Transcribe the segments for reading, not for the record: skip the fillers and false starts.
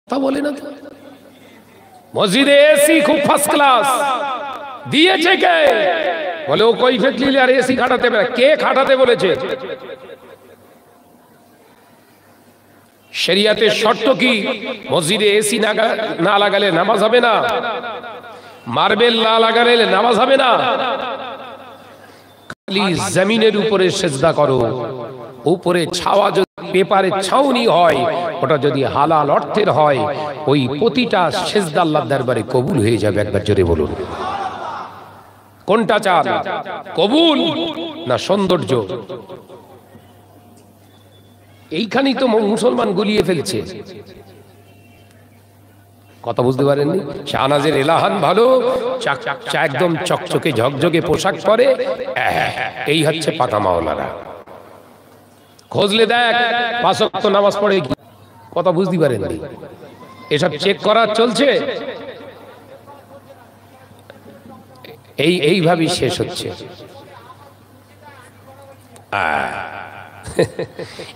কথা বলে না তো। মসজিদে এসি খুব ফার্স্ট ক্লাস দিয়েছে কে? বলে ও কৈফিয়ত নিলে আর এসি খাটাতে পারে। কে খাটাতে বলেছে? শরিয়াতের শর্ত কি? মসজিদে এসি না লাগালে নামাজ হবে না, মার্বেল না লাগালে নামাজ হবে না। খালি জমিনের উপরে সেজদা করো, উপরে ছাওয়া যদি পেপারে ছাউনি হয়, ওটা যদি হালাল অর্থের হয়, ওই প্রতিটা সেজদা আল্লাহর দরবারে কবুল হয়ে যাবে। একবার জোরে বলুন, কোনটা চান? কবুল না সৌন্দর্য? এইখানেই তো মুসলমান গুলিয়ে ফেলছে। কথা বুঝতে পারেননি? শাহনাজের এলাহান ভালো, একদম চকচকে ঝকঝকে পোশাক পরে, এই হচ্ছে পাকা মাওলানা। খোঁজলে দেখ 5 ওয়াক্ত নামাজ পড়ে কি। কথা বুঝতে পারেননি? এসব চেক করা চলছে। এইভাবেই শেষ হচ্ছে,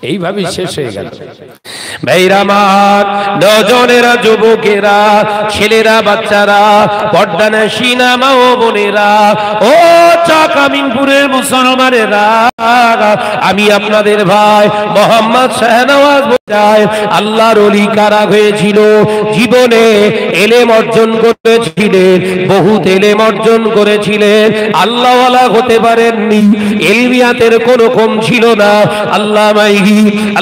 এইভাবেই শেষ হয়ে গেল। ভাইরামার নজনেরা, যুবকেরা, ছেলেরা, বাচ্চারা, পর্দানশীনা মা ও বোনেরা, ও চাকামিনপুরের মুসলমানেরা, আমি আপনাদের ভাই মোহাম্মদ শাহনওয়াজ বোঝায়। আল্লাহর ওলি কারা হয়েছিল? জীবনে এলেম অর্জন করেছিলেন, বহুত এলেম অর্জন করেছিলেন, আল্লাহওয়ালা হতে পারেননি, এলমিয়াতের কোনো কম ছিল না।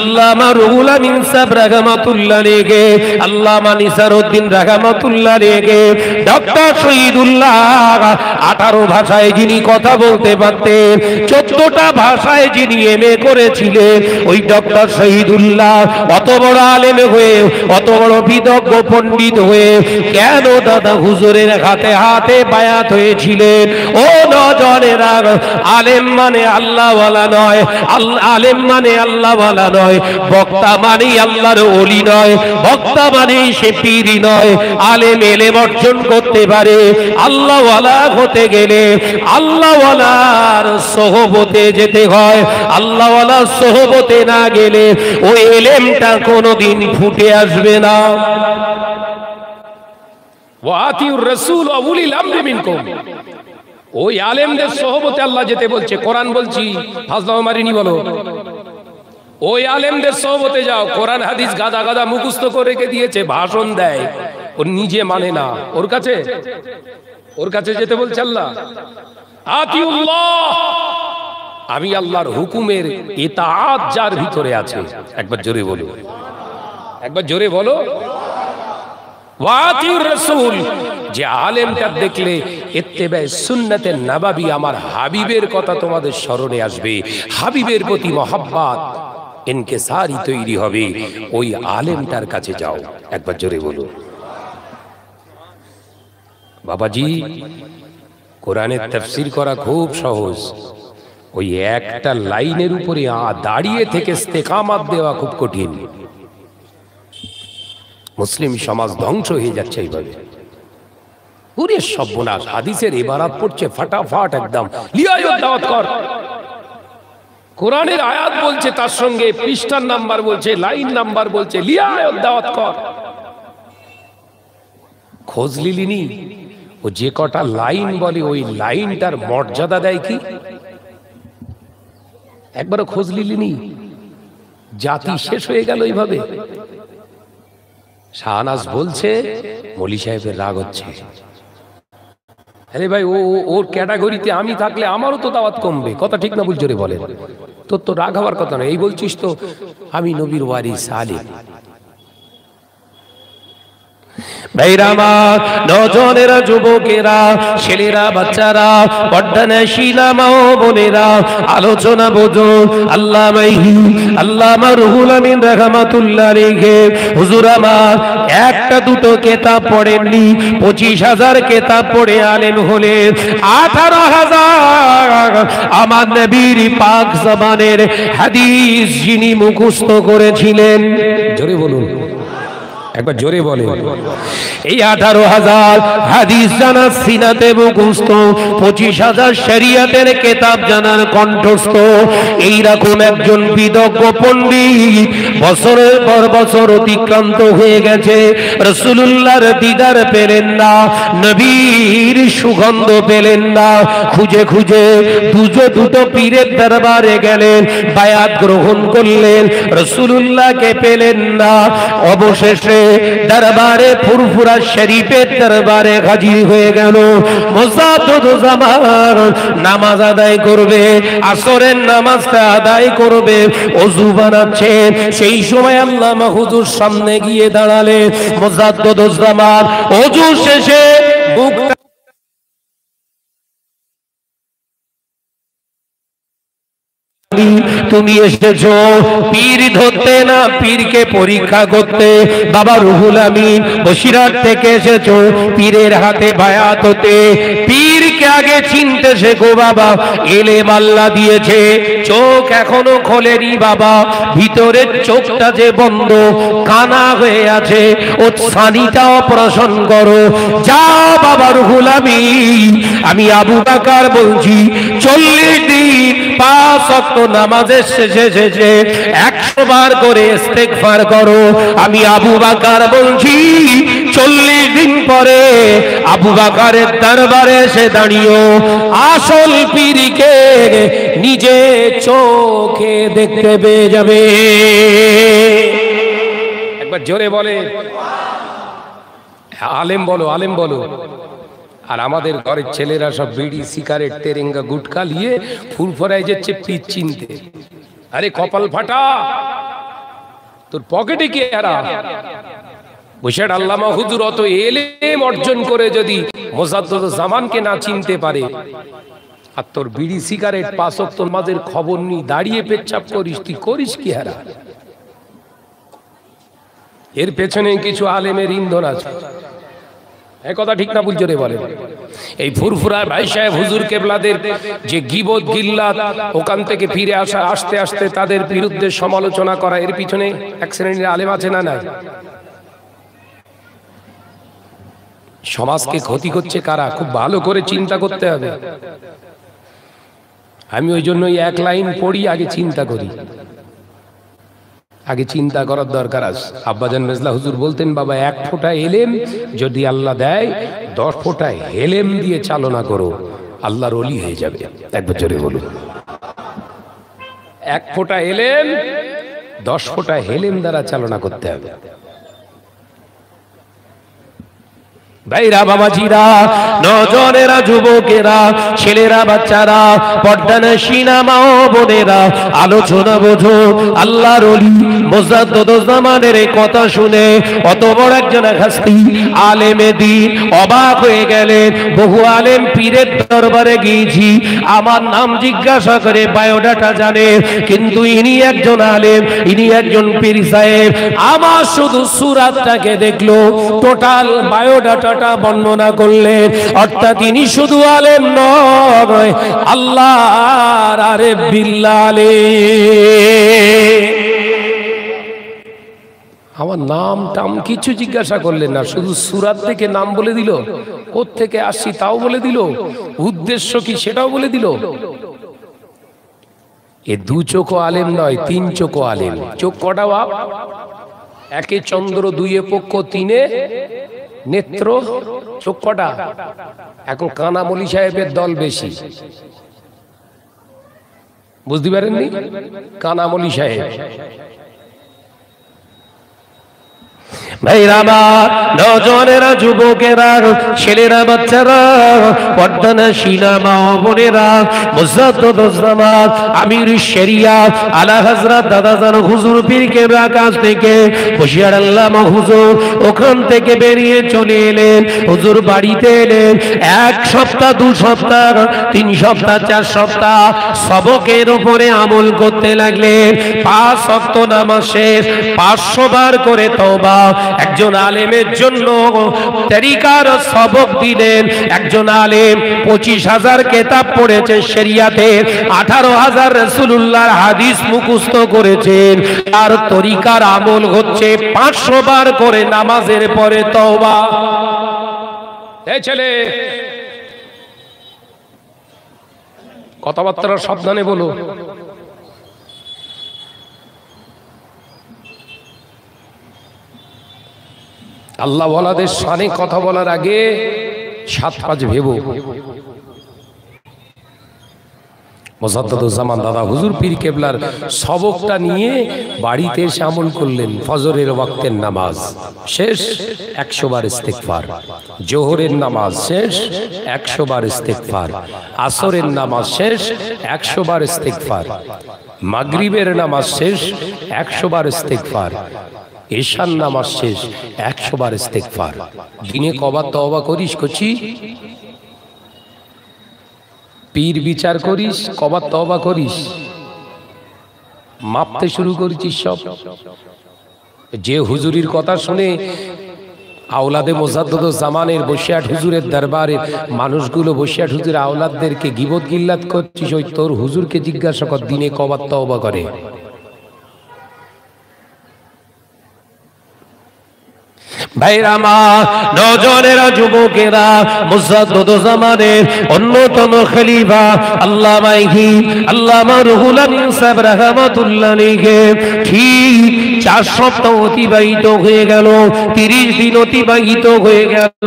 আল্লামা রুহুল আমিন সাহেব রাহমাতুল্লাহ আলাইহি, আল্লামা নিসারউদ্দিন রাহমাতুল্লাহ আলাইহি, ডক্টর শহীদুল্লাহ 18 ভাষায় যিনি কথা বলতে পারতেন, 14টা ভাষায় যিনি এমএ করেছিলেন, ওই ডক্টর শহীদুল্লাহ অত বড় আলেম হয়ে, অত বড় বিদগ্ধ পণ্ডিত হয়ে কেন দাদা হুজুরের হাতে হাতে বায়াত হয়েছিলেন? ও নজনেরা, আলেম মানে আল্লাহওয়ালা নয়, আলেম মানে আল্লাহওয়ালা নয়, বক্তা মানে আল্লাহর ওলি নয়, বক্তা মানে সে পীরই নয়। আলেম এলেম অর্জন করতে পারে, আল্লাহওয়ালা হতে গেলে আল্লাহওয়ালার সোহবতে যেতে হয়। আল্লাহওয়ালার সোহবতে না গেলে ওই এলেমটা কোনোদিন ফুটে আসবে না। ওয়াতিউর রাসূল ওয়া উলিল আমরি মিনকুম, ওই আলেমদের সোহবতে আল্লাহ যেতে বলছে। কোরআন বলছি, ফাজলাও মারিনি বলো। ওই আলেমদের সোহবতে যাও। কোরআন হাদিস গাদা গাদা মুখস্থ করে রেখে দিয়েছে, ভাষণ দেয়, ও নিজে মানে না। ওর কাছে যেতে বলছে আল্লাহ। আতিউল্লাহ, আমি আল্লাহর হুকুমের ইতাআত যার ভিতরে আছে, একবার জোরে বলো, একবার জোরে বলো। ওয়াতিউর রাসূল, যে আলেমটা দেখলে ইত্তেবায়ে সুন্নাতে নববী, আমার হাবিবের কথা তোমাদের স্মরণে আসবে, হাবিবের প্রতি মহব্বত ইনকিসারি তৈরি হবে, ওই আলেমটার কাছে যাও। একবার জোরে বলো। বাবাজি, কোরআনের তাফসীর করা খুব সহজ, ওই একটা লাইনের উপরে দাঁড়িয়ে থেকে ইস্তেকামাত দেওয়া খুব কঠিন। মুসলিম সমাজ ধ্বংস হয়ে যাচ্ছে এইভাবে। পুরে সর্বনাশ। হাদিসের ইবারাত পড়ছে ফাটাফাট, একদম লিয়ায়ত দাওয়াত কর। কোরআনের আয়াত বলছে, তার সঙ্গে পৃষ্ঠার নাম্বার বলছে, লাইন নাম্বার বলছে, লিয়ায়ত দাওয়াত কর। খোঁজ লিলিনি ও যে কটা লাইন বলে, ওই লাইনটার মর্যাদা দেয় কি? একবারও খোঁজ লিলিনি? জাতি শেষ হয়ে গেল এইভাবে। শাহনাজ বলছে, মৌলী সাহেবের রাগ হচ্ছে। আরে ভাই, ওর ক্যাটাগরিতে আমি থাকলে আমারও তো দাওয়াত কমবে। কথা ঠিক না ভুল? জোরে বলেন। তোর তো রাগ হওয়ার কথা নয়। এই বলছিস তো আমি নবীর ওয়ারিস আলেম। ভাইরামা, নজনেরা, যুবকেরা, ছেলেরা, বাচ্চারা, পর্দানশীলা মা ও বোনেরা, আলোচনা বোঝো। আল্লামা রুহুল আমিন রাহমাতুল্লাহ আলাইহি হুজুর আমার একটা দুটো কিতাব পড়েননি, 25,000 কিতাব পড়ে আলেম হলেন। 18,000 আমার নবীর পাক জবানের হাদিস যিনি মুখস্থ করেছিলেন। জোরে বলুন। একবার জোরে বলে। এই 18,000 হাদিস জানা সিনাতে মুখস্থ, 25,000 শরিয়তের কিতাব জানার কণ্ঠস্থ এইরকম একজন বিদগ্ধ পণ্ডিত বছরের পর বছর অতিক্রান্ত হয়ে গেছে, রাসূলুল্লাহর দিদার পেলেন না, নবীর সুগন্ধ পেলেন না, খুঁজে খুঁজে দুটো পীরের দরবারে গেলেন, বায়াত গ্রহণ করলেন, রাসূলুল্লাহকে পেলেন না। অবশেষে দরবারে ফুরফুরা শরীফের দরবারে হাজির হয়ে গেল। মুজাদ্দিদুজ্জামান নামাজ আদায় করবে, আসরের নামাজটা আদায় করবে, ওযু বানাচ্ছেন, সেই সময় আল্লামা হুজুর সামনে গিয়ে দাঁড়ালেন। মুজাদ্দিদুজ্জামান ওযু শেষে বুকটা তুমি এসেছো পীর ধরতে না পীরকে পরীক্ষা করতে। বাবা রুহুল আমিন বসিরহাট থেকে এসেছো পীরের হাতে বায়াত হতে। পীরকে আগে চিনতে শেখো বাবা, এলেম আল্লাহ দিয়েছে, চোখ এখনো খোলেনি বাবা, ভিতরের চোখটা যে বন্ধ, কানা হয়ে আছে, ও ছানিটা অপারেশন করো। যাও বাবা রুহুল আমিন, আমি আবু বকর বলছি, 40 দিন 5 ওয়াক্ত নামাজের শেষে শেষে 100 বার করে ইস্তেগফার করো। আমি আবু বকর বলছি, 40 দিন পরে আবু বকরের দরবারে এসে দাঁড়িয়েও আসল পীরকে নিজে চোখে দেখতে পেয়ে যাবে। একবার জোরে বলে আলেম বলো, আলেম বলো। আর আমাদের ঘরের ছেলেরা সব বিড়ি সিগারেট তেরেঙ্গা গুটকা নিয়ে ফুরফুরায় যাচ্ছে পীর চিনতে। আরে কপাল ফাটা, তোর পকেটে কি এরা বসে? আল্লামা হুজুর অত এলেম অর্জন করে যদি মুজাদ্দিদুজ্জামানকে না চিনতে পারে, আর তোর বিড়ি সিগারেট 5 ওয়াক্ত নামাজের খবর নি দাঁড়িয়ে পেচ্ছাপ করিস, তুই করিস কি হারা? এর পেছনে কিছু আলেমের ইন্ধন আছে। এই কথা ঠিক না ভুল জোরে বলেন? এই ফুরফুরার ভাই সাহেব হুজুর কেবলাদের যে গীবত গিল্লাত, ওখান থেকে ফিরে আসা, আস্তে আস্তে তাদের বিরুদ্ধে সমালোচনা করা, এর পিছনে এক শ্রেণীর আলেম আছে না নাই? সমাজকে ক্ষতি করছে কারা, খুব ভালো করে চিন্তা করতে হবে। আমি ওই জন্যই এক লাইন পড়ি, আগে চিন্তা করি, আগে চিন্তা করার দরকার আছে। আব্বাজান মেজলা হুজুর বলতেন, বাবা 1 ফোঁটা এলেম যদি আল্লাহ দেয়, 10 ফোঁটা হেলেম দিয়ে চালনা করো, আল্লাহর ওলি হয়ে যাবে। একবার জোরে বলুন। 1 ফোঁটা এলেম 10 ফোঁটা হেলেম দ্বারা চালনা করতে হবে। ভাইরা বাবাজিরা, নজনেরা, যুবকেরা, ছেলেরা, বাচ্চারা, পর্দানশীনা মা ও বোনেরা, আলোচনা বোঝো। আল্লাহর ওলি মুজাদ্দিদুজ্জামানের কথা শুনে অত বড় একজন হাস্তি আলেমে দ্বীন অবাক হয়ে গেলেন। বহু আলেম পীরের দরবারে গিয়েছি, আমার নাম জিজ্ঞাসা করে বায়োডাটা জানে, কিন্তু ইনি একজন আলেম, ইনি একজন পীর সাহেব। আমার শুধু সুরাতটাকে দেখলো, টোটাল বায়োডাটা বর্ণনা করলেন। অর্থাৎ তিনি শুধু আলেম নয়, আল্লাহর আরেফ বিল্লাহ আলেম। আমার নাম টাম কিছু জিজ্ঞাসা করলেন না, শুধু সূরা থেকে নাম বলে দিল, কোথা থেকে আসছি তাও বলে দিল, উদ্দেশ্য কি সেটাও বলে দিল। এ 2 চোখো আলেম নয়, 3 চোখো আলেম। চোখ কটা বাপ? 1 চন্দ্র, 2 পক্ষ, 3 নেত্র। চোখ কটা? এখন কানামলি সাহেবের দল বেশি, বুঝতে পারেননি? কানামলি সাহেব। ভাইরা আমার, নজনেরা, যুবকেরা, ছেলেরা, বাচ্চারা, পর্দানশীনা মা ও বোনেরা, মুজাদ্দিদুজ্জামান আমির শরিয়াত আলা হযরত দাদাজান হুজুর পীর কেবলা কাছ থেকে বসিরহাট আল্লামা হুজুর ওখান থেকে বেরিয়ে চলে এলেন। হুজুর বাড়িতে এলেন। 1 সপ্তাহ, 2 সপ্তাহ, 3 সপ্তাহ, 4 সপ্তাহ সবকের উপরে আমল করতে লাগলেন। 5 ওয়াক্ত নামাজ শেষ, 500 বার করে তওবা, একজন আলেমের জন্য তরিকার সবক দিলেন। একজন আলেম 25,000 কিতাব পড়েছে শরিয়াতের, 18,000 রাসূলুল্লাহর হাদিস মুখস্থ করেছেন। আর তরিকার আমল হচ্ছে 500 বার করে নামাজের পরে তওবা। এই ছেলে কথাবার্তা সাবধানে বলো। আল্লাহ ওয়ালাদের শানে কথা বলার আগে 7-5 ভেবো। মুজাদ্দিদুজ্জামান দাদা হুজুর পীর কেবলার সবকটা নিয়ে বাড়িতে এসে আমল করলেন। ফজরের ওয়াক্তের নামাজ শেষ, 100 বার ইস্তিগফার। জোহরের নামাজ শেষ, 100 বার ইস্তিগফার। আসরের নামাজ শেষ, 100 বার ইস্তিগফার। মাগরিবের নামাজ শেষ, 100 বার ইস্তিগফার। ঈশার নামাজ শেষ, 100 বার ইস্তিগফার। দিনে কবার তওবা করিস কচি? পীর বিচার করিস, কবার তওবা করিস? মাপতে শুরু করেছিস সব। যে হুজুরির কথা শুনে আওলাদে মুজাদ্দিদুজ্জামানের বসিয়াট হুজুরের দরবারে মানুষগুলো বসিয়াট হুজুর আওলাদদেরকে গীবত গিল্লাত করছিস, ওই তোর হুজুরকে জিজ্ঞাসা কর দিনে কবার তওবা করে। ভাইরা মা, নওজোয়ানেরা, যুবকেরা, মুজাদ্দিদুজ্জামানের অন্যতম খলিফা আল্লামা আল্লামা রুহুল আমিন সাহেব রাহমাতুল্লাহ আলাইহি ঠিক 4 সপ্তাহ অতিবাহিত হয়ে গেল, 30 দিন অতিবাহিত হয়ে গেল।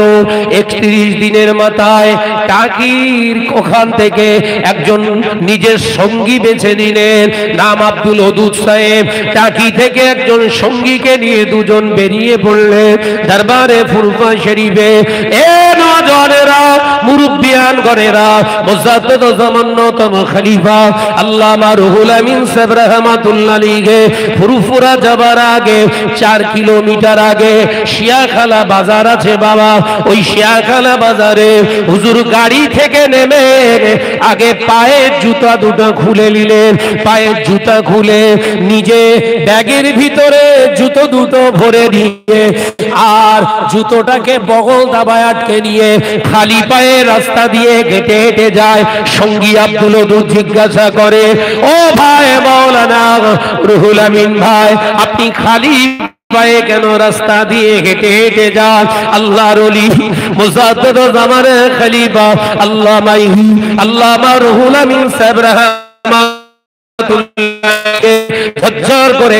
31 দিনের মাথায় টাকির ওখান থেকে একজন নিজের সঙ্গী বেছে নিলেন, নাম আব্দুল ওদুদ সাহেব। টাকি থেকে একজন সঙ্গীকে নিয়ে দুজন বেরিয়ে পড়লেন দরবারে ফুরফা শরীফে। এ নওজোয়ানেরা, মুরব্বিয়ান গণেরা, মুজাদ্দিদুজ্জামান অন্যতম খলিফা আল্লামা রুহুল আমিন সাহেব রাহমাতুল্লাহ আলাইহি ফুরফুরা যাবার আগে 4 কিলোমিটার আগে শিয়াখালা বাজার আছে বাবা। ওই শিয়াখালা বাজারে হুজুর গাড়ি থেকে নেমে আগে পায়ের জুতা দুটো খুলে নিলেন। পায়ের জুতা খুলে নিজে ব্যাগের ভিতরে জুতো দুটো ভরে নিয়ে আর জুতোটাকে বগল দাবায় আটকে নিয়ে খালি পায়ে রাস্তা দিয়ে হেঁটে হেঁটে যায়। সঙ্গী আব্দুল ওদুদ জিজ্ঞাসা করে, ও ভাই মাওলানা রুহুল আমিন ভাই, আপনি খালি পায়ে কেন রাস্তা দিয়ে হেঁটে হেঁটে যান? আল্লাহর ওলি মুজাদ্দিদুজ্জামানের খলিফা আল্লামা রুহুল আমিন সাহেব রাহমাতুল্লাহ ঝরঝর করে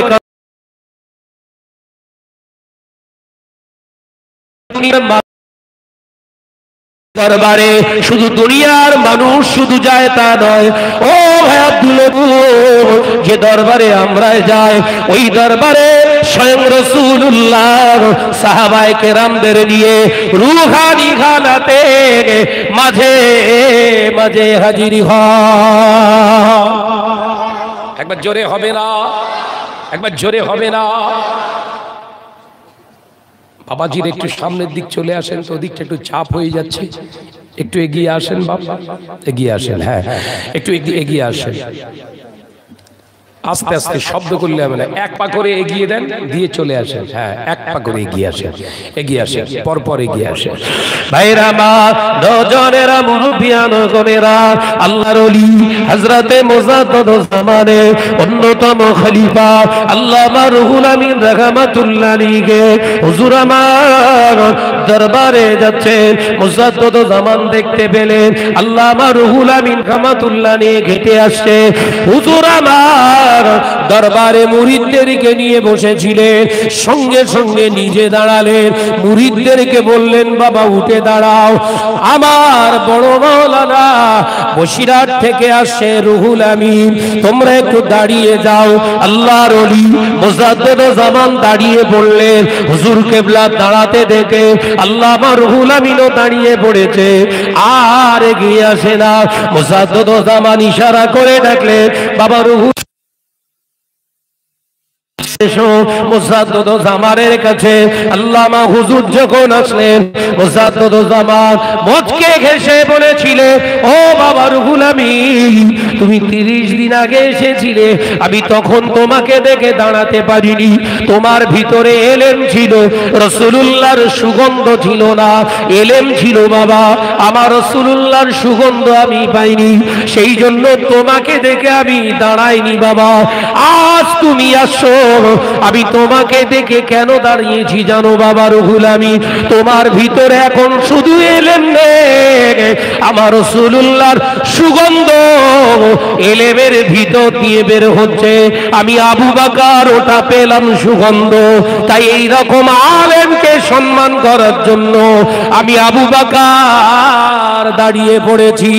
দরবারে শুধু দুনিয়ার মানুষ শুধু যায় তা নয়। ও ভাই আব্দুল ওদুদ, যে দরবারে আমরা যাই ওই দরবারে স্বয়ং রাসূলুল্লাহ সাহাবায়ে কেরামদের নিয়ে রূহানি হালাতে মাঝে মাঝে হাজির হয়। একবার জোরে হবে না? একবার জোরে হবে না? বাবাজির একটু সামনের দিক চলে আসেন তো, ওদিকটা একটু চাপ হয়ে যাচ্ছে। একটু এগিয়ে আসেন বাবা, এগিয়ে আসেন। হ্যাঁ, একটু এগিয়ে আসেন। আস্তে আস্তে শব্দ করলে হবে না, 1 পা করে এগিয়ে দেন, দিয়ে চলে আসেন। হ্যাঁ, 1 পা করে এগিয়ে আসেন, এগিয়ে আসেন, পরপর এগিয়ে আসেন। ভাইরা আমার, নওজোয়ানেরা, মুরব্বিয়ান গণেরা, আল্লাহর ওলি হযরতে মুজাদ্দিদুজ্জামানের অন্যতম খলিফা আল্লামা রুহুল আমিন রাহমাতুল্লাহ আলাইহি হুজুর আমার দরবারে যাচ্ছেন। মুজাদ্দিদুজ্জামান দেখতে পেলেন আল্লামা রুহুল আমিন রাহমাতুল্লাহ নিয়ে হেঁটে আসছে। হুজুর আমার দরবারে মুরিদদেরকে নিয়ে বসেছিলেন, সঙ্গে সঙ্গে নিজে দাঁড়ালেন। মুরিদদেরকে বললেন, বাবা উঠে দাঁড়াও, আমার বড় মাওলানা বসিরহাট থেকে আসছে রুহুল আমিন, তোমরা একটু দাঁড়িয়ে যাও। আল্লাহর ওলি মুজাদ্দিদুজ্জামান দাঁড়িয়ে পড়লেন। হুজুর কেবলা দাঁড়াতে দেখে আল্লামা রুহুল আমিনও দাঁড়িয়ে পড়েছে, আর এগিয়ে আসে না। মুজাদ্দিদুজ্জামান ইশারা করে ডাকলেন, বাবা রুহুল এসো। মুসাদ্দুজ্জামানের কাছে আল্লামা হুজুর যখন আসলেন, মুসাদ্দুজ্জামান মুচকে হেসে বলেছিলে, ও বাবা রুহুল আমিন, তুমি 30 দিন আগে এসেছিলে, আমি তখন তোমাকে দেখে দাঁড়াতে পারিনি। তোমার ভিতরে এলেম ছিল, রাসূলুল্লাহর সুগন্ধ ছিল না, এলেম ছিল বাবা, আমার রাসূলুল্লাহর সুগন্ধ আমি পাইনি, সেই জন্য তোমাকে দেখে আমি দাঁড়াইনি বাবা। আজ তুমি আসো, আমি তোমাকে দেখে কেন দাঁড়িয়েছি জানো বাবা রুহুল আমিন? তোমার ভিতরে এখন শুধু এলেম নেই, আমার রাসূলুল্লাহর সুগন্ধ এলেমের ভিতর দিয়ে বের হচ্ছে। আমি আবু বকর ওটা পেলাম সুগন্ধ, তাই এই রকম আলেমকে সম্মান করার জন্য আমি আবু বকর দাঁড়িয়ে পড়েছি।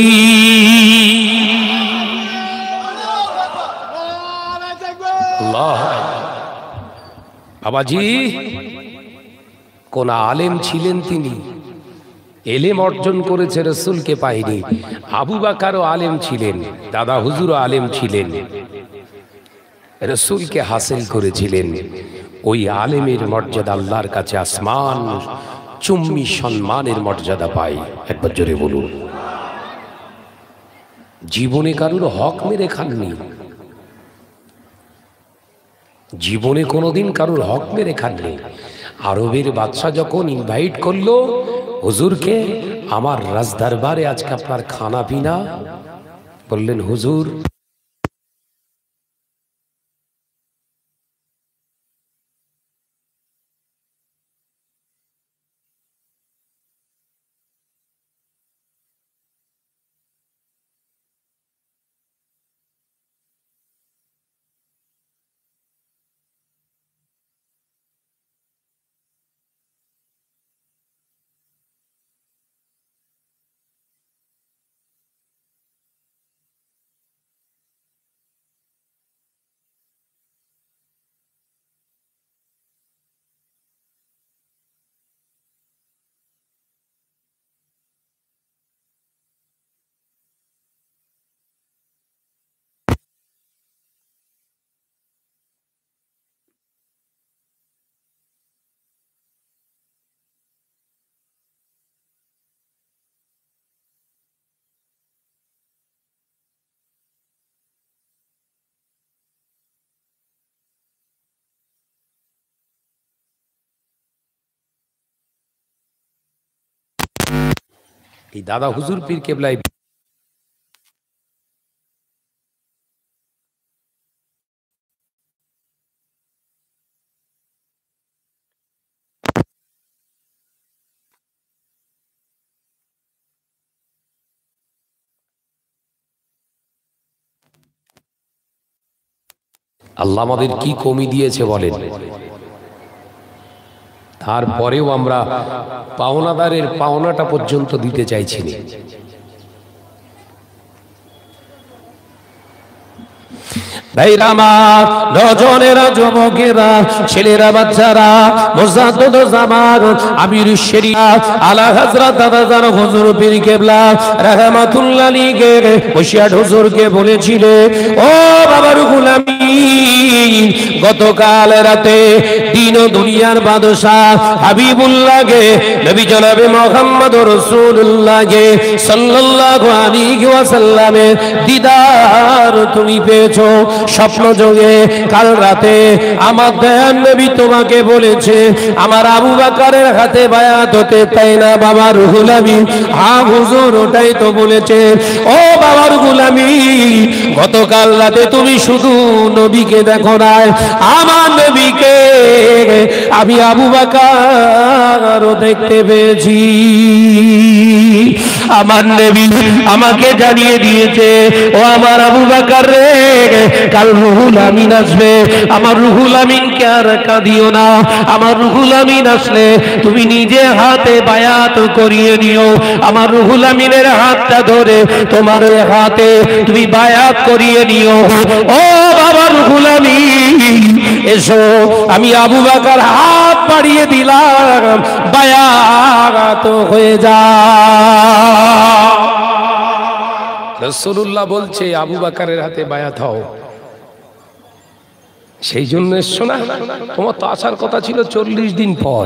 বাবাজি কোন আলেম ছিলেন তিনি, এলেম অর্জন করেছে, রাসূলকে পায়নি। আবু বকরও আলেম ছিলেন, দাদা হুজুরও আলেম ছিলেন, রাসূলকে হাসিল করেছিলেন। ওই আলেমের মর্যাদা আল্লাহর কাছে আসমান চুম্বি সম্মানের মর্যাদা পায়। একবার জোরে বলুন। জীবনে কারুর হক মেরে খাননি, জীবনে কোনোদিন কারুর হক মেরে খাননি। আরবের বাদশা যখন ইনভাইট করলো হুজুরকে, আমার রাজদরবারে আজকে আপনার খানা পিনা, বললেন হুজুর এই দাদা হুজুর পীর কেবলাই আল্লাহ আমাদের কি কমি দিয়েছে বলেন। তারপরেও আমরা পাওনাদারের পাওনাটা পর্যন্ত দিতে চাইছি না। ভাইরা আমার, নজনেরা, যুবকেরা, ছেলেরা, বাচ্চারা, মুজাদ্দিদুজ্জামান আমির শরিয়াত আলা হযরত দাদাজান হুজুর পীর কেবলা রাহমাতুল্লাহ আলাইহি বসিয়াট হুজুরকে বলেছিলে, ও বাবার গোলামী, গতকাল রাতে দিন ও দুনিয়ার বাদশা হাবিবুল্লাহকে, নবী জনাবে মুহাম্মদ রাসূলুল্লাহকে সাল্লাল্লাহু আলাইহি ওয়াসাল্লামের দিদার তুমি পেয়েছো স্বপ্ন যোগে। কাল রাতে আমার দয়ার নবী তোমাকে বলেছে আমার আবু বকরের হাতে বায়াত হতে, তাই না বাবা রুহুল আমিন? হ্যাঁ হুজুর, ওটাই তো বলেছে। ও বাবার গোলামী, গতকাল রাতে তুমি শুধু নবীকে দেখো না, আমার নবীকে আমি আবু বকরও দেখতে পেয়েছি। আমার নবী আমাকে জানিয়ে দিয়েছে, ও আমার আবু বকর রে, কাল রুহুল আমিন আসবে, আমার রুহুল আমিনকে আর কাঁদিও না, আমার রুহুল আমিন আসলে তুমি নিজে হাতে বায়াত করিয়ে নিও, আমার রুহুল আমিনের হাতটা ধরে তোমার হাতে তুমি বায়াত করিয়ে নিও। ও বাবা রুহুল আমিন এসো, আমি আবু বকর হাত বাড়িয়ে দিলাম, বায়াত হয়ে যা। রাসূলুল্লাহ বলছে আবু বকরের হাতে বায়াত হও। সেই জন্য এসছো না? তোমার তো আসার কথা ছিল 40 দিন পর,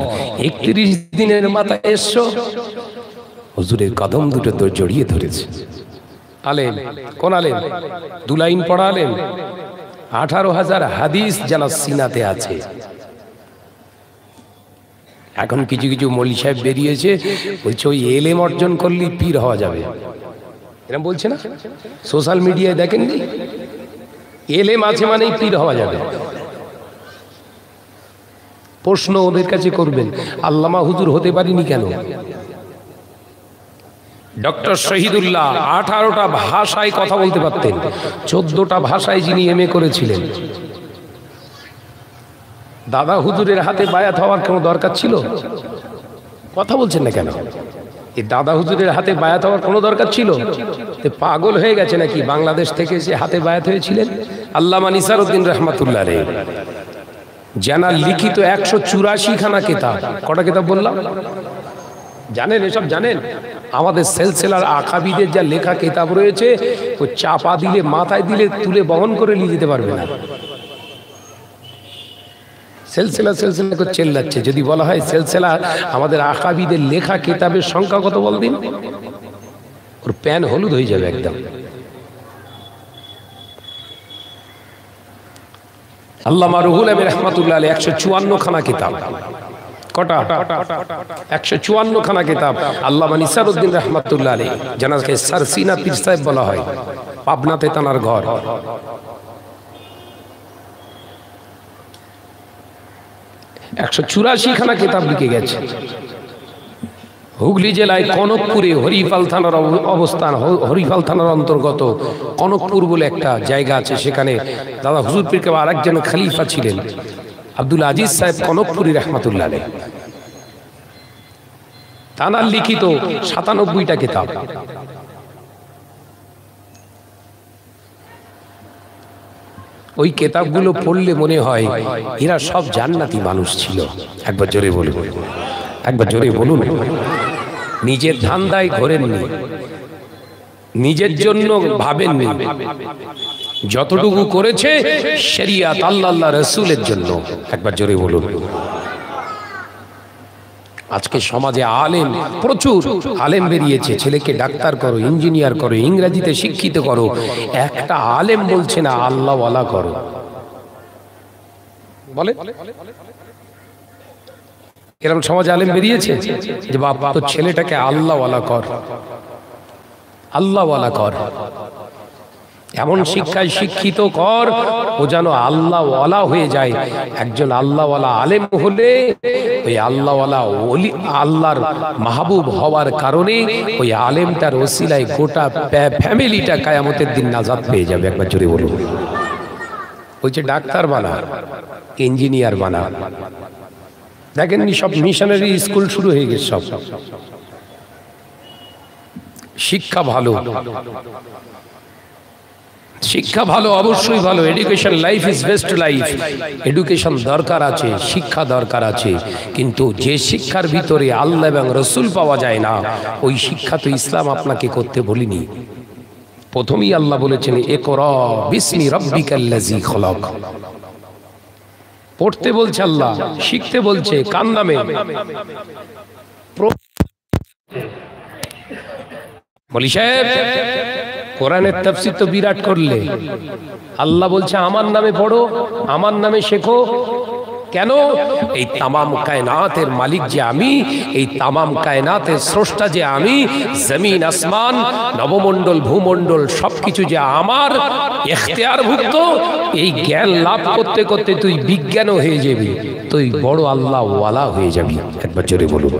31 দিনের মাথায় এসছো। হুজুরের কদম দুটো তো জড়িয়ে ধরেছে। আলেম, কোন আলেম? 2 লাইন পড়ালেন, 18,000 হাদিস যেন সিনাতে আছে। এখন কিছু কিছু মৌলভী সাহেব বেরিয়েছে, বলছে ওই এলেম অর্জন করলে পীর হওয়া যাবে, এরকম বলছে না? সোশ্যাল মিডিয়ায় দেখেননি? এলেম আছে মানেই পীর হওয়া যাবে। প্রশ্ন ওদের কাছে করবেন, আল্লামা হুজুর হতে পারিনি কেন? ডক্টর শহীদুল্লাহ 18টা ভাষায় কথা বলতে পারতেন, 14টা ভাষায় যিনি এমএ করেছিলেন। দাদা হুজুরের হাতে বায়াত হওয়ার কোনো দরকার ছিল? কথা বলছেন না কেন? এই দাদা হুজুরের হাতে বায়াত হওয়ার কোনো দরকার ছিল? পাগল হয়ে গেছে নাকি? বাংলাদেশ থেকে সে হাতে বায়াত হয়েছিলেন। আল্লামা নিসার উদ্দিন রহমাতুল্লাহ আলাইহি জানার লিখিত 184 খানা কিতাব। কটা কিতাব বললাম জানেন? এসব জানেন? আমাদের সেলসেলার আকাবিদের যা লেখা কিতাব রয়েছে, ও চাপা দিলে, মাথায় দিলে তুলে বহন করে নিয়ে যেতে পারবে না। সেলসেলা সেলসেলা করে চেল্লাচ্ছে। যদি বলা হয় সেলসেলা আমাদের আকাবিদের লেখা কিতাবের সংখ্যা কত বল দিন, ওর প্যান হলুদ হয়ে যাবে একদম। আল্লামা রুহুল আমিন রাহমাতুল্লাহ আলাইহি 154 খানা কিতাব। কটা? 154 খানা কিতাব। আল্লামা নিসার উদ্দিন রহমাতুল্লাহ আলাইহি, জানাকে সারসিনা পীর সাহেব বলা হয়, পাবনাতে তানার ঘর। 184 খানা কিতাব লিখে গেছে। হুগলি জেলায় কনকপুরে হরিফাল থানার অবস্থান, হরিফাল থানার অন্তর্গত কনকপুর বলে একটা জায়গা আছে। সেখানে দাদা হুজুর পীর কেবল আরেকজন খলিফা ছিলেন, আব্দুল আজিজ সাহেব কনকপুরী রহমাতুল্লাহ আলাইহি। তানার লিখিত 97টা কিতাব। ওই কিতাবগুলো পড়লে মনে হয় এরা সব জান্নাতি মানুষ ছিল। একবার জোরে বলুন, একবার জোরে বলুন। নিজের ধান্দায় ঘোরেননি, নিজের জন্য ভাবেননি, যতটুকু করেছে শরিয়াত আল্লাহ রাসূলের জন্য। একবার জোরে বলুন। আজকে সমাজে আলেম, প্রচুর আলেম বেরিয়েছে। ছেলেকে ডাক্তার করো, ইঞ্জিনিয়ার করো, ইংরেজিতে শিক্ষিত করো। একটা আলেম বলছে না আল্লাহওয়ালা করো। বলে এরকম সমাজে আলেম বেরিয়েছে যে বাবা তো ছেলেটাকে আল্লাহওয়ালা কর, আল্লাহওয়ালা কর, এমন শিক্ষায় শিক্ষিত কর ও যেন আল্লাহওয়ালা হয়ে যায়। একজন আল্লাহওয়ালা আলেম হলে ওই আল্লাহওয়ালা ওলি, আল্লাহর মাহবুব হওয়ার কারণে ওই আলেমটার ওসিলায় গোটা ফ্যামিলিটা কিয়ামতের দিন নাজাত পেয়ে যাবে। একবার জোরে বলুন। ওই যে ডাক্তার বানা, ইঞ্জিনিয়ার বানা, দেখেননি সব মিশনারি স্কুল শুরু হয়ে গেছে। সব শিক্ষা ভালো, শিক্ষা ভালো, অবশ্যই ভালো। Education, life is best life. Education দরকার আছে, শিক্ষা দরকার আছে, কিন্তু যে শিক্ষার ভিতরে আল্লাহ এবং রসুল পাওয়া যায় না, ওই শিক্ষা তো ইসলাম আপনাকে করতে বলিনি। প্রথমেই আল্লাহ বলেছেন ইকরা বিসমি রাব্বিকাল্লাযী খলাক। পড়তে বলছে আল্লাহ, শিখতে বলছে। কার নামে? বলি সাহেব, কোরআনের তাফসীর তো বিরাট করলে। আল্লাহ বলছে আমার নামে পড়ো, আমার নামে শেখো। কেন? এই তামাম কায়নাতের মালিক যে আমি, এই তামাম কায়নাতের স্রষ্টা যে আমি, জমিন আসমান নবমণ্ডল ভূমণ্ডল সবকিছু যে আমার ইখতিয়ারভুক্ত। এই জ্ঞান লাভ করতে করতে তুই বিজ্ঞানও হয়ে যাবি, তুই বড় আল্লাহ ওয়ালা হয়ে যাবি। একবার জোরে বলুন।